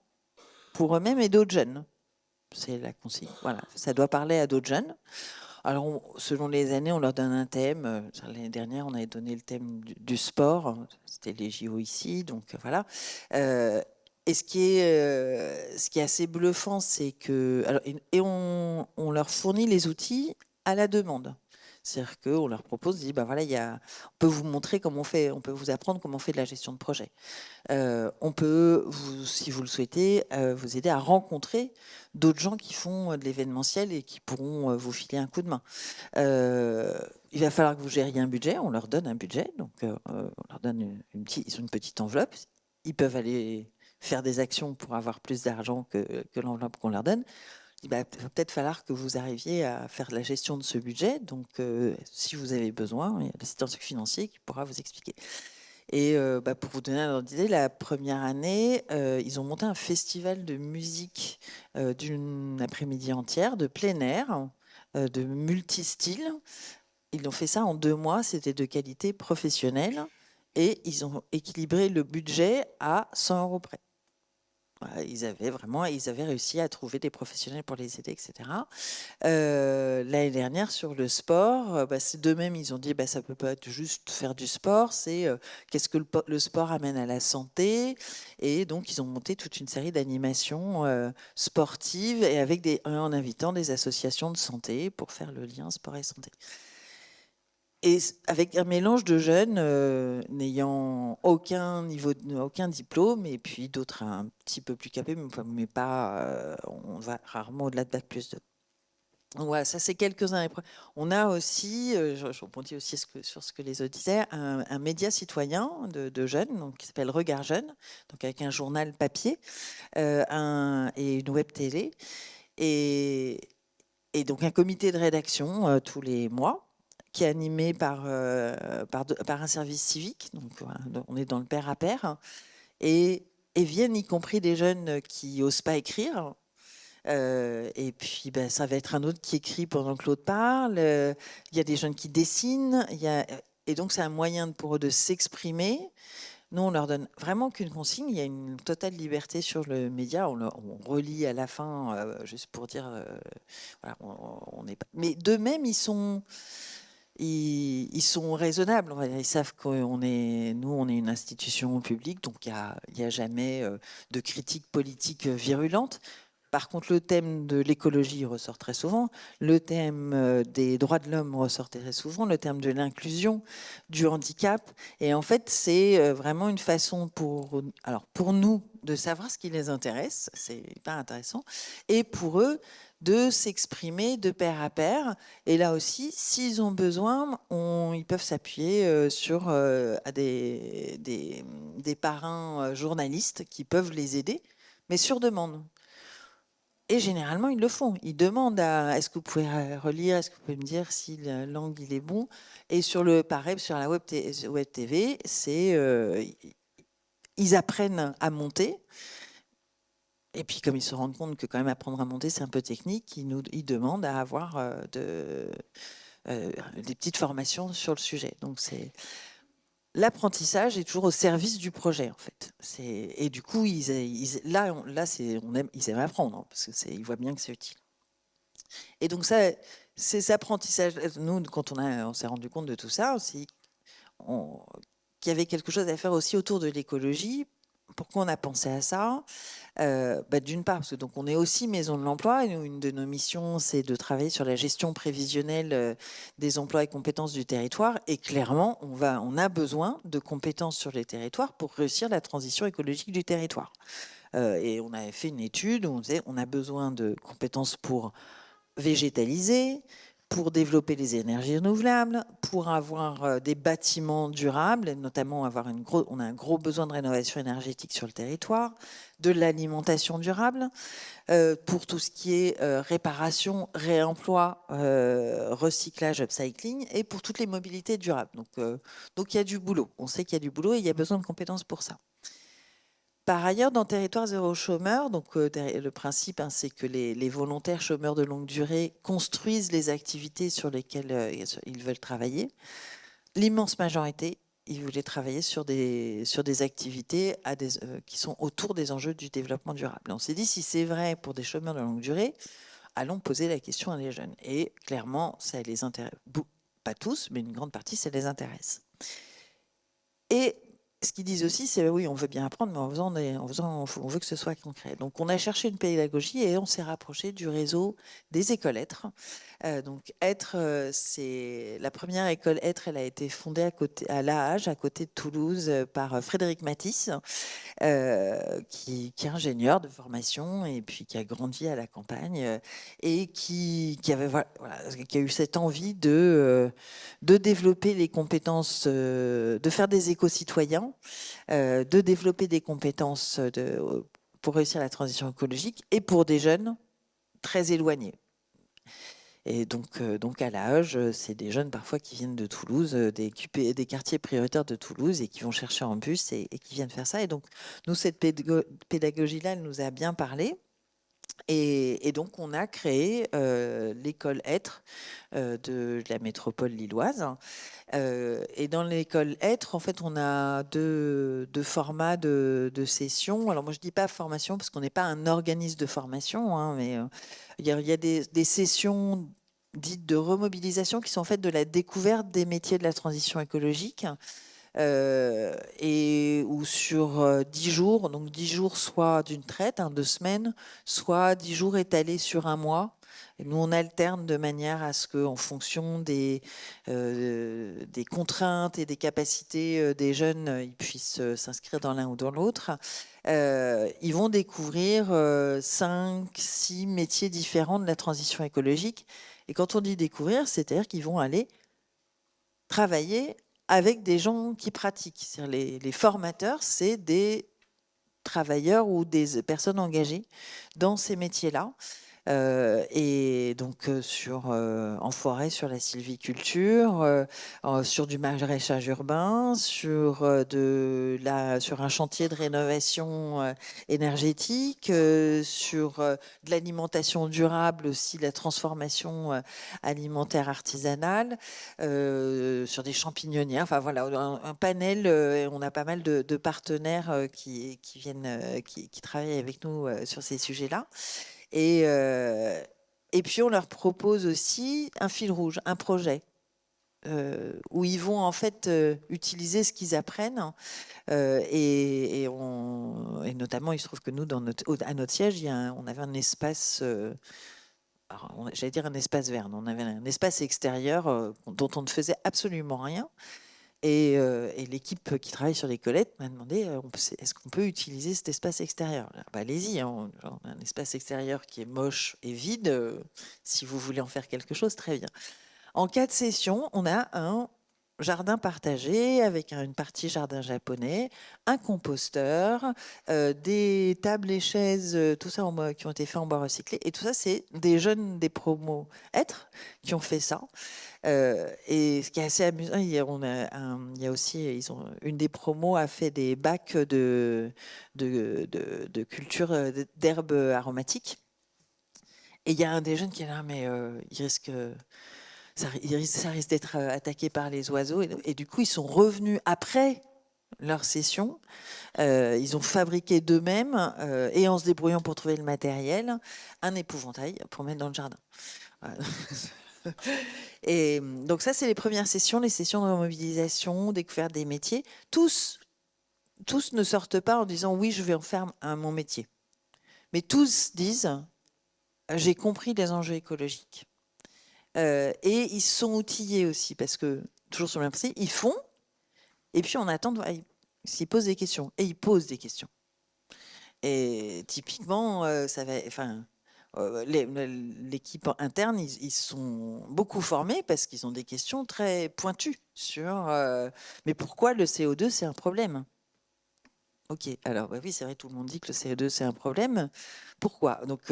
Speaker 5: pour eux-mêmes et d'autres jeunes. C'est la consigne. Voilà, ça doit parler à d'autres jeunes. Alors, selon les années, on leur donne un thème. L'année dernière, on avait donné le thème du sport. C'était les JO ici, donc voilà. Et ce qui est assez bluffant, c'est que... Alors, et on leur fournit les outils à la demande. C'est-à-dire qu'on leur propose, dit, voilà, on peut vous montrer comment on fait, on peut vous apprendre comment on fait de la gestion de projet. On peut, si vous le souhaitez, vous aider à rencontrer d'autres gens qui font de l'événementiel et qui pourront vous filer un coup de main. Il va falloir que vous gériez un budget, on leur donne un budget, donc on leur donne ils ont une petite enveloppe, ils peuvent aller faire des actions pour avoir plus d'argent que l'enveloppe qu'on leur donne. Il va peut-être falloir que vous arriviez à faire de la gestion de ce budget, donc si vous avez besoin, il y a l'assistance financier qui pourra vous expliquer. Et pour vous donner un ordre d'idée, la première année, ils ont monté un festival de musique d'une après-midi entière, de plein air, de multi-styles. Ils ont fait ça en 2 mois, c'était de qualité professionnelle, et ils ont équilibré le budget à 100 € près. Voilà, ils avaient réussi à trouver des professionnels pour les aider, etc. L'année dernière, sur le sport, c'est d'eux-mêmes, ils ont dit ça ne peut pas être juste faire du sport, c'est qu'est-ce que le sport amène à la santé. Et donc, ils ont monté toute une série d'animations sportives et en invitant des associations de santé pour faire le lien sport et santé. Et avec un mélange de jeunes n'ayant aucun diplôme, et puis d'autres un petit peu plus capés, mais pas, on va rarement au-delà de Bac+2. Donc voilà, ça c'est quelques-uns. On a aussi, je rebondis aussi sur ce que les autres disaient, un média citoyen de jeunes, donc, qui s'appelle Regard Jeune, donc avec un journal papier et une web télé, et donc un comité de rédaction tous les mois, qui est animé par un service civique. Donc, voilà, on est dans le pair à pair. Et viennent y compris des jeunes qui n'osent pas écrire. Et puis, ça va être un autre qui écrit pendant que l'autre parle. Il y a des jeunes qui dessinent. Et donc, c'est un moyen pour eux de s'exprimer. Nous, on leur donne vraiment qu'une consigne. Il y a une totale liberté sur le média. On relit à la fin, juste pour dire... voilà, on n'est pas... Mais d'eux-mêmes, ils sont raisonnables. Ils savent qu'on est, nous, on est une institution publique, donc il n'y a jamais de critique politique virulente. Par contre, le thème de l'écologie ressort très souvent, le thème des droits de l'homme ressort très souvent, le thème de l'inclusion, du handicap. Et en fait, c'est vraiment une façon pour nous de savoir ce qui les intéresse, c'est hyper intéressant, et pour eux de s'exprimer de pair à pair. Et là aussi, s'ils ont besoin, ils peuvent s'appuyer sur des parrains journalistes qui peuvent les aider, mais sur demande. Et généralement, ils le font. Ils demandent est-ce que vous pouvez relire, est-ce que vous pouvez me dire si l'angle il est bon. Et pareil, sur la web TV, ils apprennent à monter. Et puis, comme ils se rendent compte que quand même apprendre à monter, c'est un peu technique, ils demandent à avoir des petites formations sur le sujet. Donc, l'apprentissage est toujours au service du projet, en fait. Et du coup, ils aiment apprendre, hein, parce qu'ils voient bien que c'est utile. Et donc, ces apprentissages, nous, quand on s'est rendu compte de tout ça, aussi, qu'il y avait quelque chose à faire aussi autour de l'écologie. Pourquoi on a pensé à ça? D'une part, parce que donc on est aussi maison de l'emploi, et une de nos missions, c'est de travailler sur la gestion prévisionnelle des emplois et compétences du territoire. Et clairement, on a besoin de compétences sur les territoires pour réussir la transition écologique du territoire. Et on avait fait une étude où on disait on a besoin de compétences pour végétaliser, pour développer les énergies renouvelables, pour avoir des bâtiments durables, et notamment on a un gros besoin de rénovation énergétique sur le territoire, de l'alimentation durable, pour tout ce qui est réparation, réemploi, recyclage, upcycling, et pour toutes les mobilités durables. Donc il y a du boulot. On sait qu'il y a du boulot et il y a besoin de compétences pour ça. Par ailleurs, dans Territoire zéro chômeur, donc, le principe, hein, c'est que les volontaires chômeurs de longue durée construisent les activités sur lesquelles ils veulent travailler. L'immense majorité, ils voulaient travailler sur des activités qui sont autour des enjeux du développement durable. On s'est dit, si c'est vrai pour des chômeurs de longue durée, allons poser la question à des jeunes. Et clairement, ça les intéresse. Pas tous, mais une grande partie, ça les intéresse. Et ce qu'ils disent aussi, c'est oui, on veut bien apprendre, mais on veut que ce soit concret. Donc, on a cherché une pédagogie et on s'est rapproché du réseau des écoles Être. Donc, Être, c'est la première école Être. Elle a été fondée à La Hage, à côté de Toulouse, par Frédéric Matisse, qui est ingénieur de formation et puis qui a grandi à la campagne et qui a eu cette envie de développer les compétences, de faire des éco-citoyens, de développer des compétences pour réussir la transition écologique et pour des jeunes très éloignés. Et donc à La Hage, c'est des jeunes parfois qui viennent de Toulouse, des quartiers prioritaires de Toulouse et qui vont chercher en bus et qui viennent faire ça. Et donc, nous, cette pédagogie-là, elle nous a bien parlé. Et donc, on a créé l'école Être de la métropole lilloise. Et dans l'école Être, en fait, on a deux formats de sessions. Alors, moi, je ne dis pas formation parce qu'on n'est pas un organisme de formation, hein, mais il y a des sessions dites de remobilisation qui sont faites de la découverte des métiers de la transition écologique. Ou sur 10 jours, donc 10 jours soit d'une traite, 2 semaines, soit 10 jours étalés sur un mois. Et nous, on alterne de manière à ce qu'en fonction des contraintes et des capacités des jeunes, ils puissent s'inscrire dans l'un ou dans l'autre. Ils vont découvrir 5, 6 métiers différents de la transition écologique. Et quand on dit découvrir, c'est-à-dire qu'ils vont aller travailler avec des gens qui pratiquent. Les formateurs, c'est des travailleurs ou des personnes engagées dans ces métiers-là. Et donc en forêt, sur la sylviculture, sur du maraîchage urbain, sur un chantier de rénovation énergétique, sur de l'alimentation durable aussi, la transformation alimentaire artisanale, sur des champignonnières. Enfin voilà, un panel. On a pas mal de partenaires qui viennent, qui travaillent avec nous sur ces sujets-là. Et puis, on leur propose aussi un fil rouge, un projet. où ils vont en fait utiliser ce qu'ils apprennent. Et notamment, il se trouve que nous, à notre siège, on avait un espace, j'allais dire un espace vert, on avait un espace extérieur dont on ne faisait absolument rien. Et l'équipe qui travaille sur les collectes m'a demandé est-ce qu'on peut utiliser cet espace extérieur. Bah, allez-y, hein, un espace extérieur qui est moche et vide, si vous voulez en faire quelque chose, très bien. En cas de session, on a un jardin partagé avec une partie jardin japonais, un composteur, des tables et chaises, tout ça qui ont été faits en bois recyclé. Et tout ça, c'est des jeunes des promos êtres qui ont fait ça. Et ce qui est assez amusant, il y a aussi, une des promos a fait des bacs de culture d'herbes aromatiques. Et il y a un des jeunes qui est là, mais ça risque d'être attaqué par les oiseaux. Et du coup, ils sont revenus après leur session. Ils ont fabriqué d'eux-mêmes, et en se débrouillant pour trouver le matériel, un épouvantail pour mettre dans le jardin. Voilà. Et donc ça, c'est les premières sessions, les sessions de mobilisation, découverte des métiers. Tous ne sortent pas en disant oui, je vais en faire mon métier. Mais tous disent j'ai compris les enjeux écologiques. Et ils sont outillés aussi parce que toujours sur le même principe, ils font et puis on attend s'ils posent des questions et ils posent des questions. Et typiquement, ça va, enfin. L'équipe interne, ils sont beaucoup formés parce qu'ils ont des questions très pointues sur mais pourquoi le CO2 c'est un problème? Ok, alors bah oui, c'est vrai, tout le monde dit que le CO2 c'est un problème. Pourquoi? Donc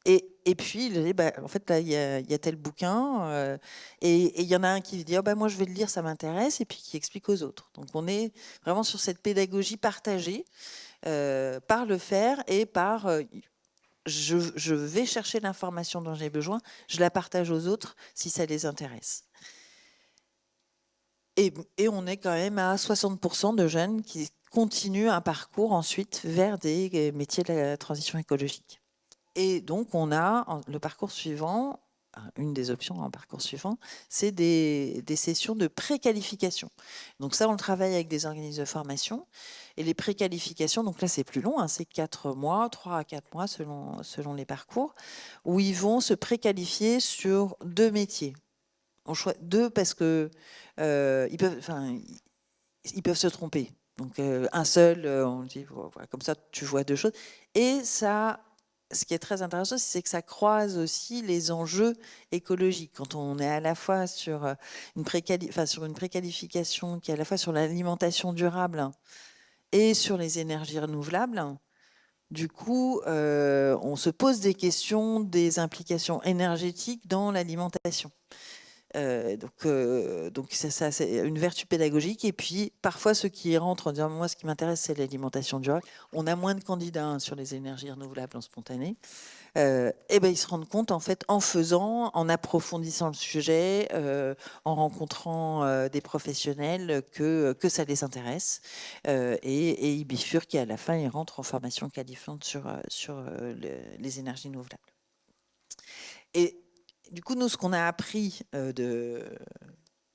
Speaker 5: et puis bah, en fait là il y a tel bouquin et il y en a un qui dit oh, bah, moi je vais le lire, ça m'intéresse, et puis qui explique aux autres. Donc on est vraiment sur cette pédagogie partagée par le faire et par je vais chercher l'information dont j'ai besoin, je la partage aux autres si ça les intéresse. Et on est quand même à 60% de jeunes qui continuent un parcours ensuite vers des métiers de la transition écologique. Et donc, on a le parcours suivant, une des options en parcours suivant, c'est des sessions de préqualification. Donc ça, on le travaille avec des organismes de formation. Et les préqualifications, donc là, c'est plus long, hein, c'est 4 mois, 3 à 4 mois selon les parcours, où ils vont se préqualifier sur 2 métiers. On choisit 2 parce que ils peuvent se tromper. Donc un seul, on dit, voilà, comme ça, tu vois 2 choses. Et ça, ce qui est très intéressant, c'est que ça croise aussi les enjeux écologiques. Quand on est à la fois sur une préqualification qui est à la fois sur l'alimentation durable et sur les énergies renouvelables, du coup, on se pose des questions des implications énergétiques dans l'alimentation. Donc ça, c'est une vertu pédagogique. Et puis, parfois, ceux qui rentrent en disant « moi, ce qui m'intéresse, c'est l'alimentation durable », on a moins de candidats sur les énergies renouvelables en spontané. Et ben, ils se rendent compte, en fait, en faisant, en approfondissant le sujet, en rencontrant des professionnels, que ça les intéresse. Et ils bifurquent et à la fin, ils rentrent en formation qualifiante sur les énergies renouvelables. Et du coup, nous, ce qu'on a appris de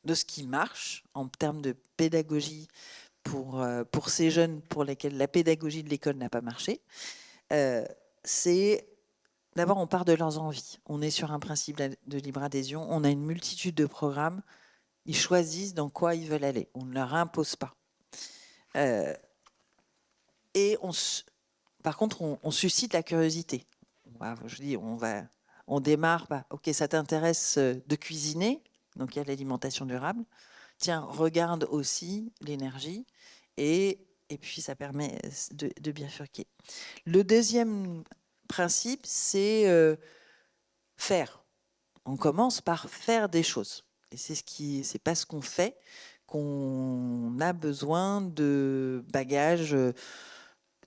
Speaker 5: ce qui marche en termes de pédagogie pour ces jeunes pour lesquels la pédagogie de l'école n'a pas marché, c'est d'abord, on part de leurs envies. On est sur un principe de libre adhésion. On a une multitude de programmes. Ils choisissent dans quoi ils veulent aller. On ne leur impose pas. Et par contre, on suscite la curiosité. Je dis, on démarre. Ok, ça t'intéresse de cuisiner, donc il y a l'alimentation durable. Tiens, regarde aussi l'énergie, et puis ça permet de bifurquer. Le deuxième principe, c'est faire. On commence par faire des choses. Et c'est pas ce qu'on fait qu'on a besoin de bagages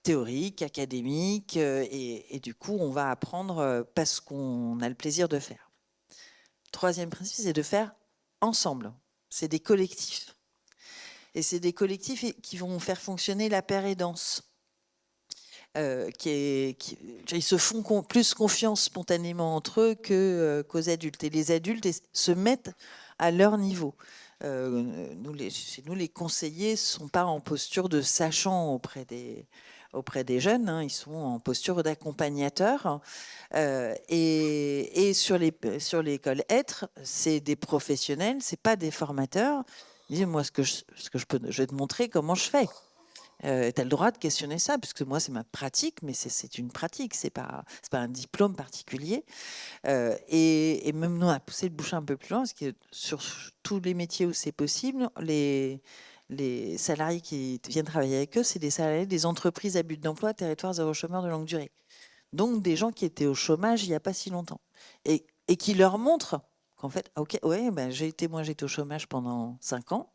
Speaker 5: théoriques, académiques, et du coup, on va apprendre parce qu'on a le plaisir de faire. Troisième principe, c'est de faire ensemble. C'est des collectifs. Et c'est des collectifs qui vont faire fonctionner la paire et danse. Ils se font plus confiance spontanément entre eux qu'aux adultes. Et les adultes se mettent à leur niveau. Chez nous, les conseillers ne sont pas en posture de sachant auprès des jeunes, hein, ils sont en posture d'accompagnateurs. Et sur l'école Être, c'est des professionnels, c'est pas des formateurs. Ils disent, moi, je vais te montrer comment je fais. Tu as le droit de questionner ça, puisque moi, c'est ma pratique, mais c'est une pratique, c'est pas un diplôme particulier. Et même nous, on a poussé le bouchon un peu plus loin, parce que sur tous les métiers où c'est possible, les salariés qui viennent travailler avec eux, c'est des salariés des entreprises à but d'emploi, territoire zéro chômeur de longue durée. Donc, des gens qui étaient au chômage il n'y a pas si longtemps. Et qui leur montrent qu'en fait, ok, ouais, ben, j'étais au chômage pendant 5 ans.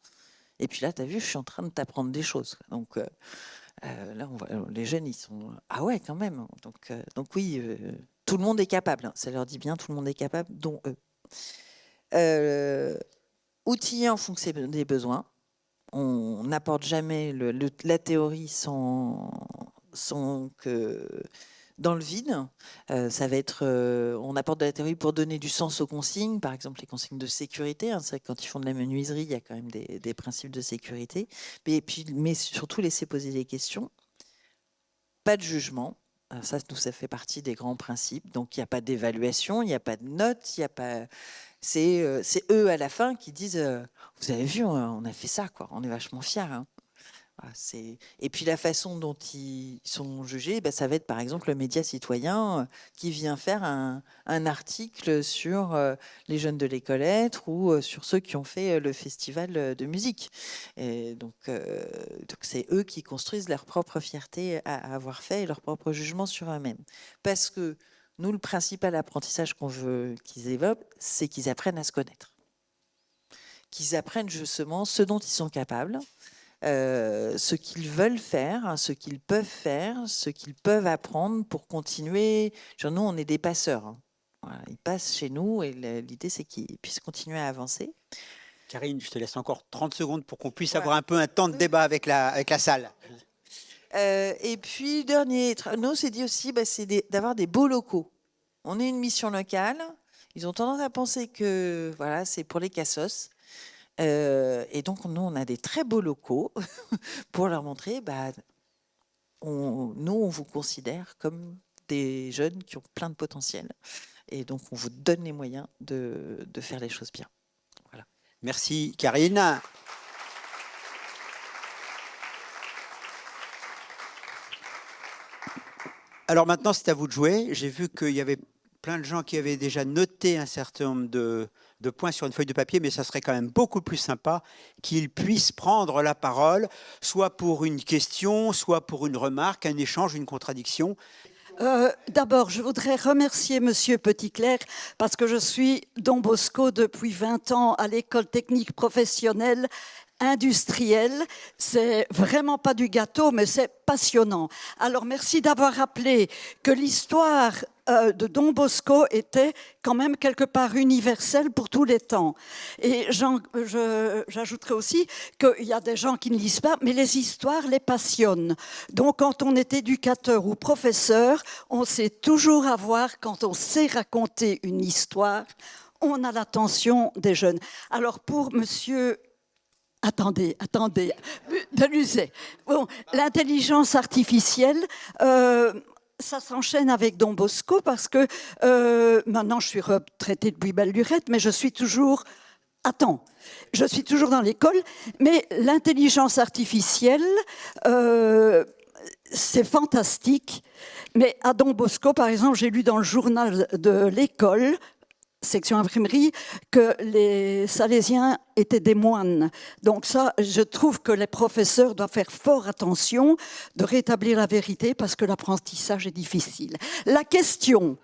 Speaker 5: Et puis là, tu as vu, je suis en train de t'apprendre des choses. Donc là, on voit, les jeunes, ils sont... Ah ouais, quand même. Donc oui, tout le monde est capable. Hein. Ça leur dit bien, tout le monde est capable, dont eux. Outillés en fonction des besoins. On n'apporte jamais la théorie sans que... Dans le vide, ça va être, on apporte de la théorie pour donner du sens aux consignes, par exemple les consignes de sécurité. Hein, c'est vrai que quand ils font de la menuiserie, il y a quand même des principes de sécurité. Mais surtout laisser poser des questions. Pas de jugement. Alors ça fait partie des grands principes. Donc il n'y a pas d'évaluation, il n'y a pas de notes, il y a pas. C'est eux à la fin qui disent, vous avez vu, on a fait ça, quoi. On est vachement fiers. Hein. Et puis la façon dont ils sont jugés, ça va être par exemple le média citoyen qui vient faire un article sur les jeunes de l'école Être ou sur ceux qui ont fait le festival de musique. Et donc c'est eux qui construisent leur propre fierté à avoir fait et leur propre jugement sur eux-mêmes. Parce que nous, le principal apprentissage qu'on veut qu'ils évoquent, c'est qu'ils apprennent à se connaître. Qu'ils apprennent justement ce dont ils sont capables. Ce qu'ils veulent faire, ce qu'ils peuvent faire, ce qu'ils peuvent apprendre pour continuer. Genre, nous, on est des passeurs. Hein. Voilà, ils passent chez nous et l'idée, c'est qu'ils puissent continuer à avancer.
Speaker 1: Karine, je te laisse encore 30 secondes pour qu'on puisse avoir un peu un temps de débat avec la salle.
Speaker 5: Et puis, dernier, nous, c'est dit aussi, c'est d'avoir des beaux locaux. On est une mission locale. Ils ont tendance à penser que voilà, c'est pour les cassos. Et donc, nous, on a des très beaux locaux pour leur montrer, nous, on vous considère comme des jeunes qui ont plein de potentiel. Et donc, on vous donne les moyens de faire les choses bien. Voilà.
Speaker 1: Merci, Karine. Alors maintenant, c'est à vous de jouer. J'ai vu qu'il y avait plein de gens qui avaient déjà noté un certain nombre de points sur une feuille de papier, mais ça serait quand même beaucoup plus sympa qu'ils puissent prendre la parole, soit pour une question, soit pour une remarque, un échange, une contradiction.
Speaker 6: D'abord, je voudrais remercier Monsieur Petitclerc parce que je suis Don Bosco depuis 20 ans à l'école technique professionnelle industrielle. C'est vraiment pas du gâteau, mais c'est passionnant. Alors, merci d'avoir rappelé que l'histoire de Don Bosco était quand même quelque part universelle pour tous les temps. Et j'ajouterais aussi qu'il y a des gens qui ne lisent pas, mais les histoires les passionnent. Donc, quand on est éducateur ou professeur, on sait toujours avoir, quand on sait raconter une histoire, on a l'attention des jeunes. Alors, pour Monsieur... Attendez, Deluzet. Bon, l'intelligence artificielle, ça s'enchaîne avec Don Bosco parce que maintenant je suis retraitée depuis belle lurette, mais je suis toujours dans l'école, mais l'intelligence artificielle, c'est fantastique. Mais à Don Bosco, par exemple, j'ai lu dans le journal de l'école, section imprimerie, que les Salésiens étaient des moines. Donc ça, je trouve que les professeurs doivent faire fort attention de rétablir la vérité parce que l'apprentissage est difficile. La question.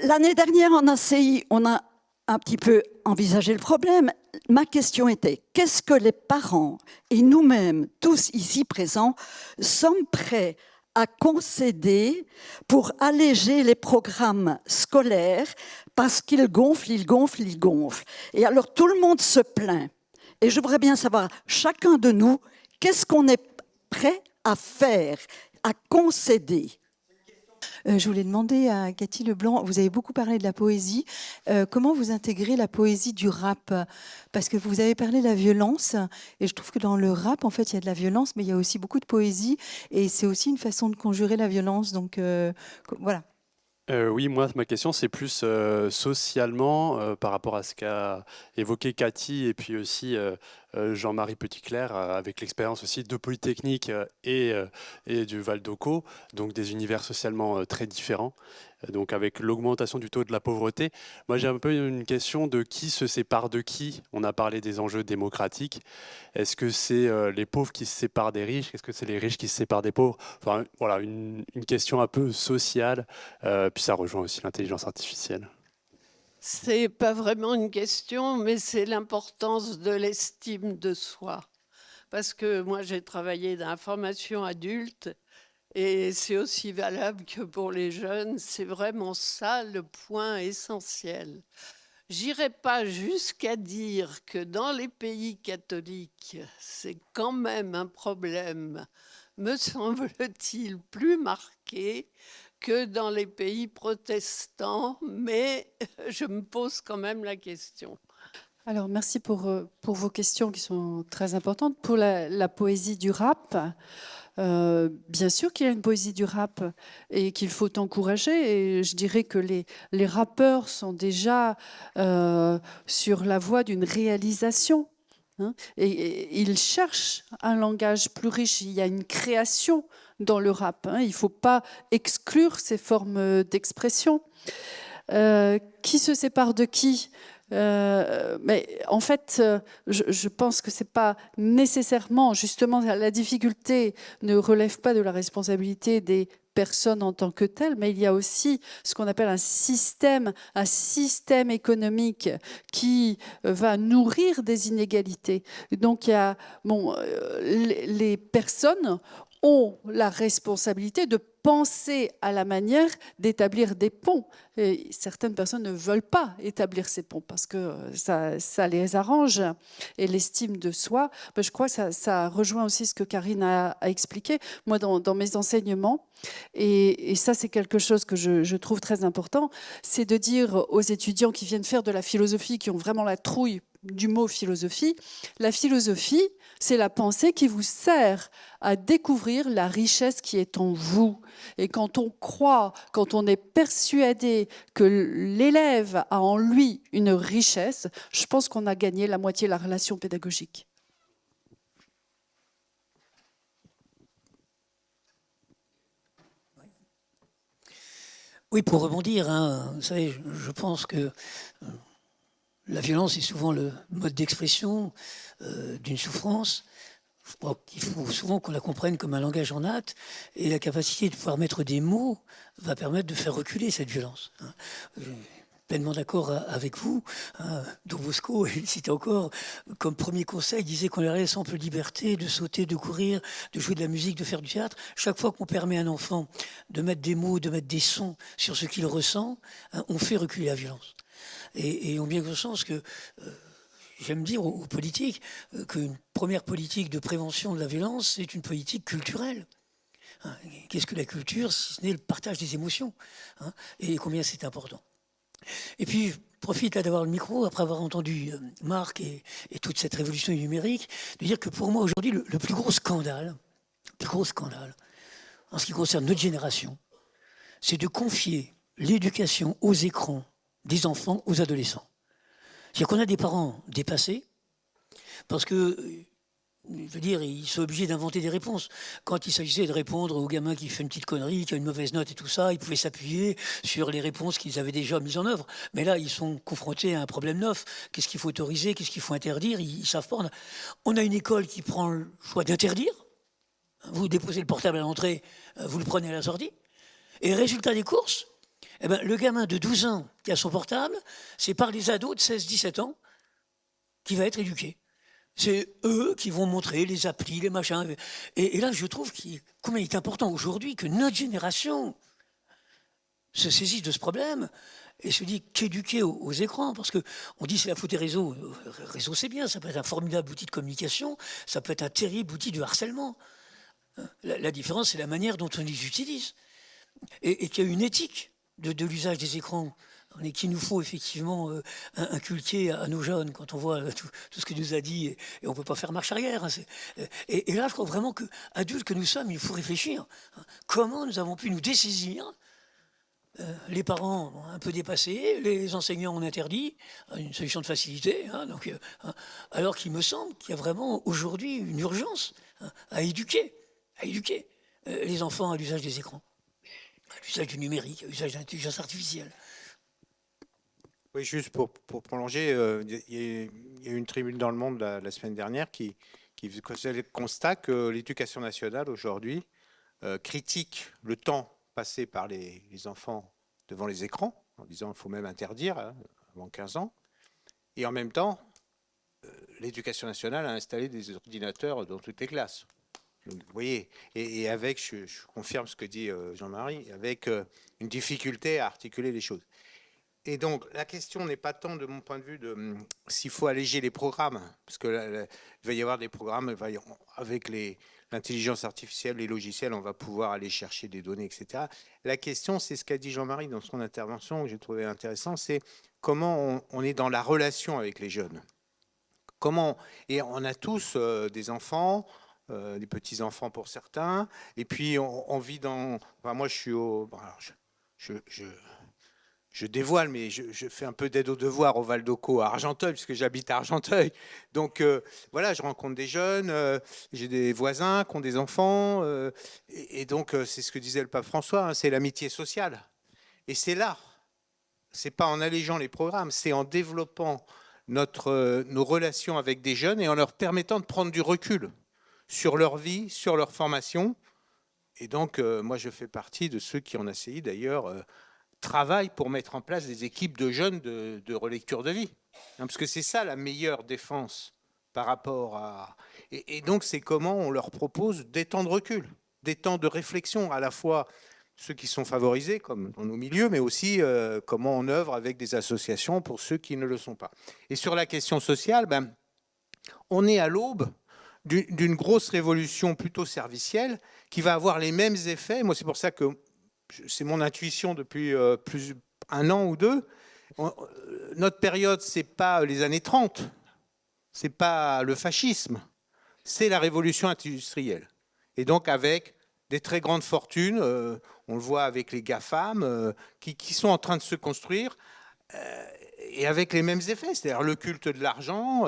Speaker 6: L'année dernière, en ACI, on a un petit peu envisagé le problème. Ma question était, qu'est-ce que les parents et nous-mêmes, tous ici présents, sommes prêts à concéder pour alléger les programmes scolaires parce qu'ils gonflent. Et alors tout le monde se plaint. Et je voudrais bien savoir, chacun de nous, qu'est-ce qu'on est prêt à faire, à concéder ?
Speaker 7: Je voulais demander à Cathy Leblanc, vous avez beaucoup parlé de la poésie. Comment vous intégrez la poésie du rap? Parce que vous avez parlé de la violence, et je trouve que dans le rap, en fait, il y a de la violence, mais il y a aussi beaucoup de poésie, et c'est aussi une façon de conjurer la violence. Donc voilà.
Speaker 8: Oui, moi, ma question, c'est plus socialement par rapport à ce qu'a évoqué Cathy et puis aussi Jean-Marie Petitclerc avec l'expérience aussi de Polytechnique et du Val d'Occo, donc des univers socialement très différents. Donc avec l'augmentation du taux de la pauvreté, moi j'ai un peu une question de qui se sépare de qui. On a parlé des enjeux démocratiques. Est-ce que c'est les pauvres qui se séparent des riches? Est-ce que c'est les riches qui se séparent des pauvres? Enfin voilà, une question un peu sociale. Puis ça rejoint aussi l'intelligence artificielle.
Speaker 9: C'est pas vraiment une question, mais c'est l'importance de l'estime de soi. Parce que moi, j'ai travaillé dans la formation adulte et c'est aussi valable que pour les jeunes. C'est vraiment ça le point essentiel. J'irai pas jusqu'à dire que dans les pays catholiques, c'est quand même un problème, me semble-t-il, plus marqué que dans les pays protestants, mais je me pose quand même la question.
Speaker 2: Alors, merci pour vos questions qui sont très importantes. Pour la poésie du rap, bien sûr qu'il y a une poésie du rap et qu'il faut encourager. Et je dirais que les rappeurs sont déjà sur la voie d'une réalisation. Hein, et ils cherchent un langage plus riche. Il y a une création dans le rap. Hein, il ne faut pas exclure ces formes d'expression. Qui se sépare de qui? Mais en fait, je pense que c'est pas nécessairement, justement, la difficulté ne relève pas de la responsabilité des personnes en tant que telles, mais il y a aussi ce qu'on appelle un système économique qui va nourrir des inégalités. Donc, il y a, les personnes ont la responsabilité de penser à la manière d'établir des ponts. Et certaines personnes ne veulent pas établir ces ponts parce que ça les arrange. Et l'estime de soi, ben je crois que ça rejoint aussi ce que Karine a expliqué. Moi, dans mes enseignements, et ça, c'est quelque chose que je trouve très important, c'est de dire aux étudiants qui viennent faire de la philosophie, qui ont vraiment la trouille du mot philosophie, la philosophie, c'est la pensée qui vous sert à découvrir la richesse qui est en vous. Et quand on croit, quand on est persuadé que l'élève a en lui une richesse, je pense qu'on a gagné la moitié de la relation pédagogique.
Speaker 3: Oui, pour rebondir, hein, vous savez, je pense que la violence est souvent le mode d'expression d'une souffrance. Je crois qu'il faut souvent qu'on la comprenne comme un langage en acte, et la capacité de pouvoir mettre des mots va permettre de faire reculer cette violence. Je suis pleinement d'accord avec vous. Don Bosco, il cite encore, comme premier conseil, il disait qu'on leur laisse ample liberté de sauter, de courir, de jouer de la musique, de faire du théâtre. Chaque fois qu'on permet à un enfant de mettre des mots, de mettre des sons sur ce qu'il ressent, on fait reculer la violence. Et on a bien conscience que, j'aime dire aux politiques, qu'une première politique de prévention de la violence, c'est une politique culturelle. Qu'est-ce que la culture, si ce n'est le partage des émotions, et combien c'est important. Et puis, je profite là d'avoir le micro, après avoir entendu Marc et toute cette révolution numérique, de dire que pour moi, aujourd'hui, le plus gros scandale, en ce qui concerne notre génération, c'est de confier l'éducation aux écrans des enfants aux adolescents. C'est-à-dire qu'on a des parents dépassés parce que, je veux dire, ils sont obligés d'inventer des réponses. Quand il s'agissait de répondre au gamin qui fait une petite connerie, qui a une mauvaise note et tout ça, ils pouvaient s'appuyer sur les réponses qu'ils avaient déjà mises en œuvre. Mais là, ils sont confrontés à un problème neuf. Qu'est-ce qu'il faut autoriser? Qu'est-ce qu'il faut interdire? Ils ne savent pas. On a une école qui prend le choix d'interdire. Vous déposez le portable à l'entrée, vous le prenez à la sortie. Et résultat des courses, eh ben, le gamin de 12 ans qui a son portable, c'est par les ados de 16-17 ans qui va être éduqué. C'est eux qui vont montrer les applis, les machins. Et là, je trouve combien il est important aujourd'hui que notre génération se saisisse de ce problème et se dit qu'éduquer aux écrans. Parce qu'on dit c'est la faute des réseaux. Le réseau, c'est bien, ça peut être un formidable outil de communication, ça peut être un terrible outil de harcèlement. La différence, c'est la manière dont on les utilise. et qu'il y a une éthique de l'usage des écrans, et qu'il nous faut effectivement inculquer à nos jeunes quand on voit tout ce que nous a dit, et on ne peut pas faire marche arrière. Hein, et là, je crois vraiment qu'adultes que nous sommes, il faut réfléchir. Hein, comment nous avons pu nous dessaisir, les parents ont un peu dépassé, les enseignants ont interdit, une solution de facilité, hein, alors qu'il me semble qu'il y a vraiment aujourd'hui une urgence, hein, à éduquer les enfants à l'usage des écrans, à l'usage du numérique, à l'usage de l'intelligence artificielle.
Speaker 4: Oui, juste pour prolonger, il y a eu une tribune dans Le Monde la semaine dernière qui faisait le constat que l'éducation nationale aujourd'hui critique le temps passé par les enfants devant les écrans, en disant qu'il faut même interdire, hein, avant 15 ans. Et en même temps, l'éducation nationale a installé des ordinateurs dans toutes les classes. Donc, vous voyez, et avec, je confirme ce que dit Jean-Marie, avec une difficulté à articuler les choses. Et donc, la question n'est pas tant, de mon point de vue, de s'il faut alléger les programmes, parce que il va y avoir des programmes, avec l'intelligence artificielle, les logiciels, on va pouvoir aller chercher des données, etc. La question, c'est ce qu'a dit Jean-Marie dans son intervention, que j'ai trouvé intéressant, c'est comment on est dans la relation avec les jeunes. Et on a tous des enfants, des petits-enfants pour certains, et puis on vit dans... Enfin, moi, je suis au... Je dévoile, mais je fais un peu d'aide aux devoirs au Val-d'Ocaux, à Argenteuil, puisque j'habite à Argenteuil. Donc voilà, je rencontre des jeunes, j'ai des voisins qui ont des enfants, et donc c'est ce que disait le pape François, hein, c'est l'amitié sociale. Et c'est là, c'est pas en allégeant les programmes, c'est en développant nos relations avec des jeunes et en leur permettant de prendre du recul sur leur vie, sur leur formation. Et donc moi je fais partie de ceux qui en essayent d'ailleurs... travaille pour mettre en place des équipes de jeunes de relecture de vie. Parce que c'est ça la meilleure défense par rapport à... Et donc, c'est comment on leur propose des temps de recul, des temps de réflexion, à la fois ceux qui sont favorisés, comme dans nos milieux, mais aussi comment on œuvre avec des associations pour ceux qui ne le sont pas. Et sur la question sociale, on est à l'aube d'une grosse révolution plutôt servicielle qui va avoir les mêmes effets. Moi, c'est pour ça que c'est mon intuition depuis plus un an ou deux. Notre période, c'est pas les années 30, c'est pas le fascisme, c'est la révolution industrielle. Et donc avec des très grandes fortunes, on le voit avec les GAFAM, qui sont en train de se construire, et avec les mêmes effets, c'est-à-dire le culte de l'argent,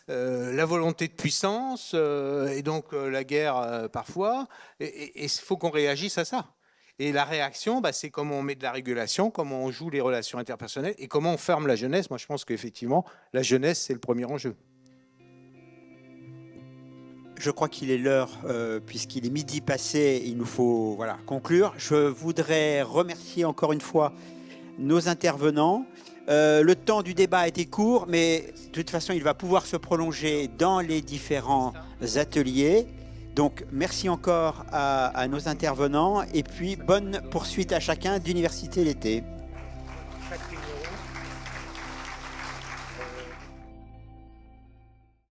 Speaker 4: la volonté de puissance, et donc la guerre parfois, et il faut qu'on réagisse à ça. Et la réaction, c'est comment on met de la régulation, comment on joue les relations interpersonnelles et comment on ferme la jeunesse. Moi, je pense qu'effectivement, la jeunesse, c'est le premier enjeu.
Speaker 1: Je crois qu'il est l'heure, puisqu'il est midi passé, il nous faut conclure. Je voudrais remercier encore une fois nos intervenants. Le temps du débat a été court, mais de toute façon, il va pouvoir se prolonger dans les différents ateliers. Donc, merci encore à nos intervenants et puis bonne poursuite à chacun d'Université l'été.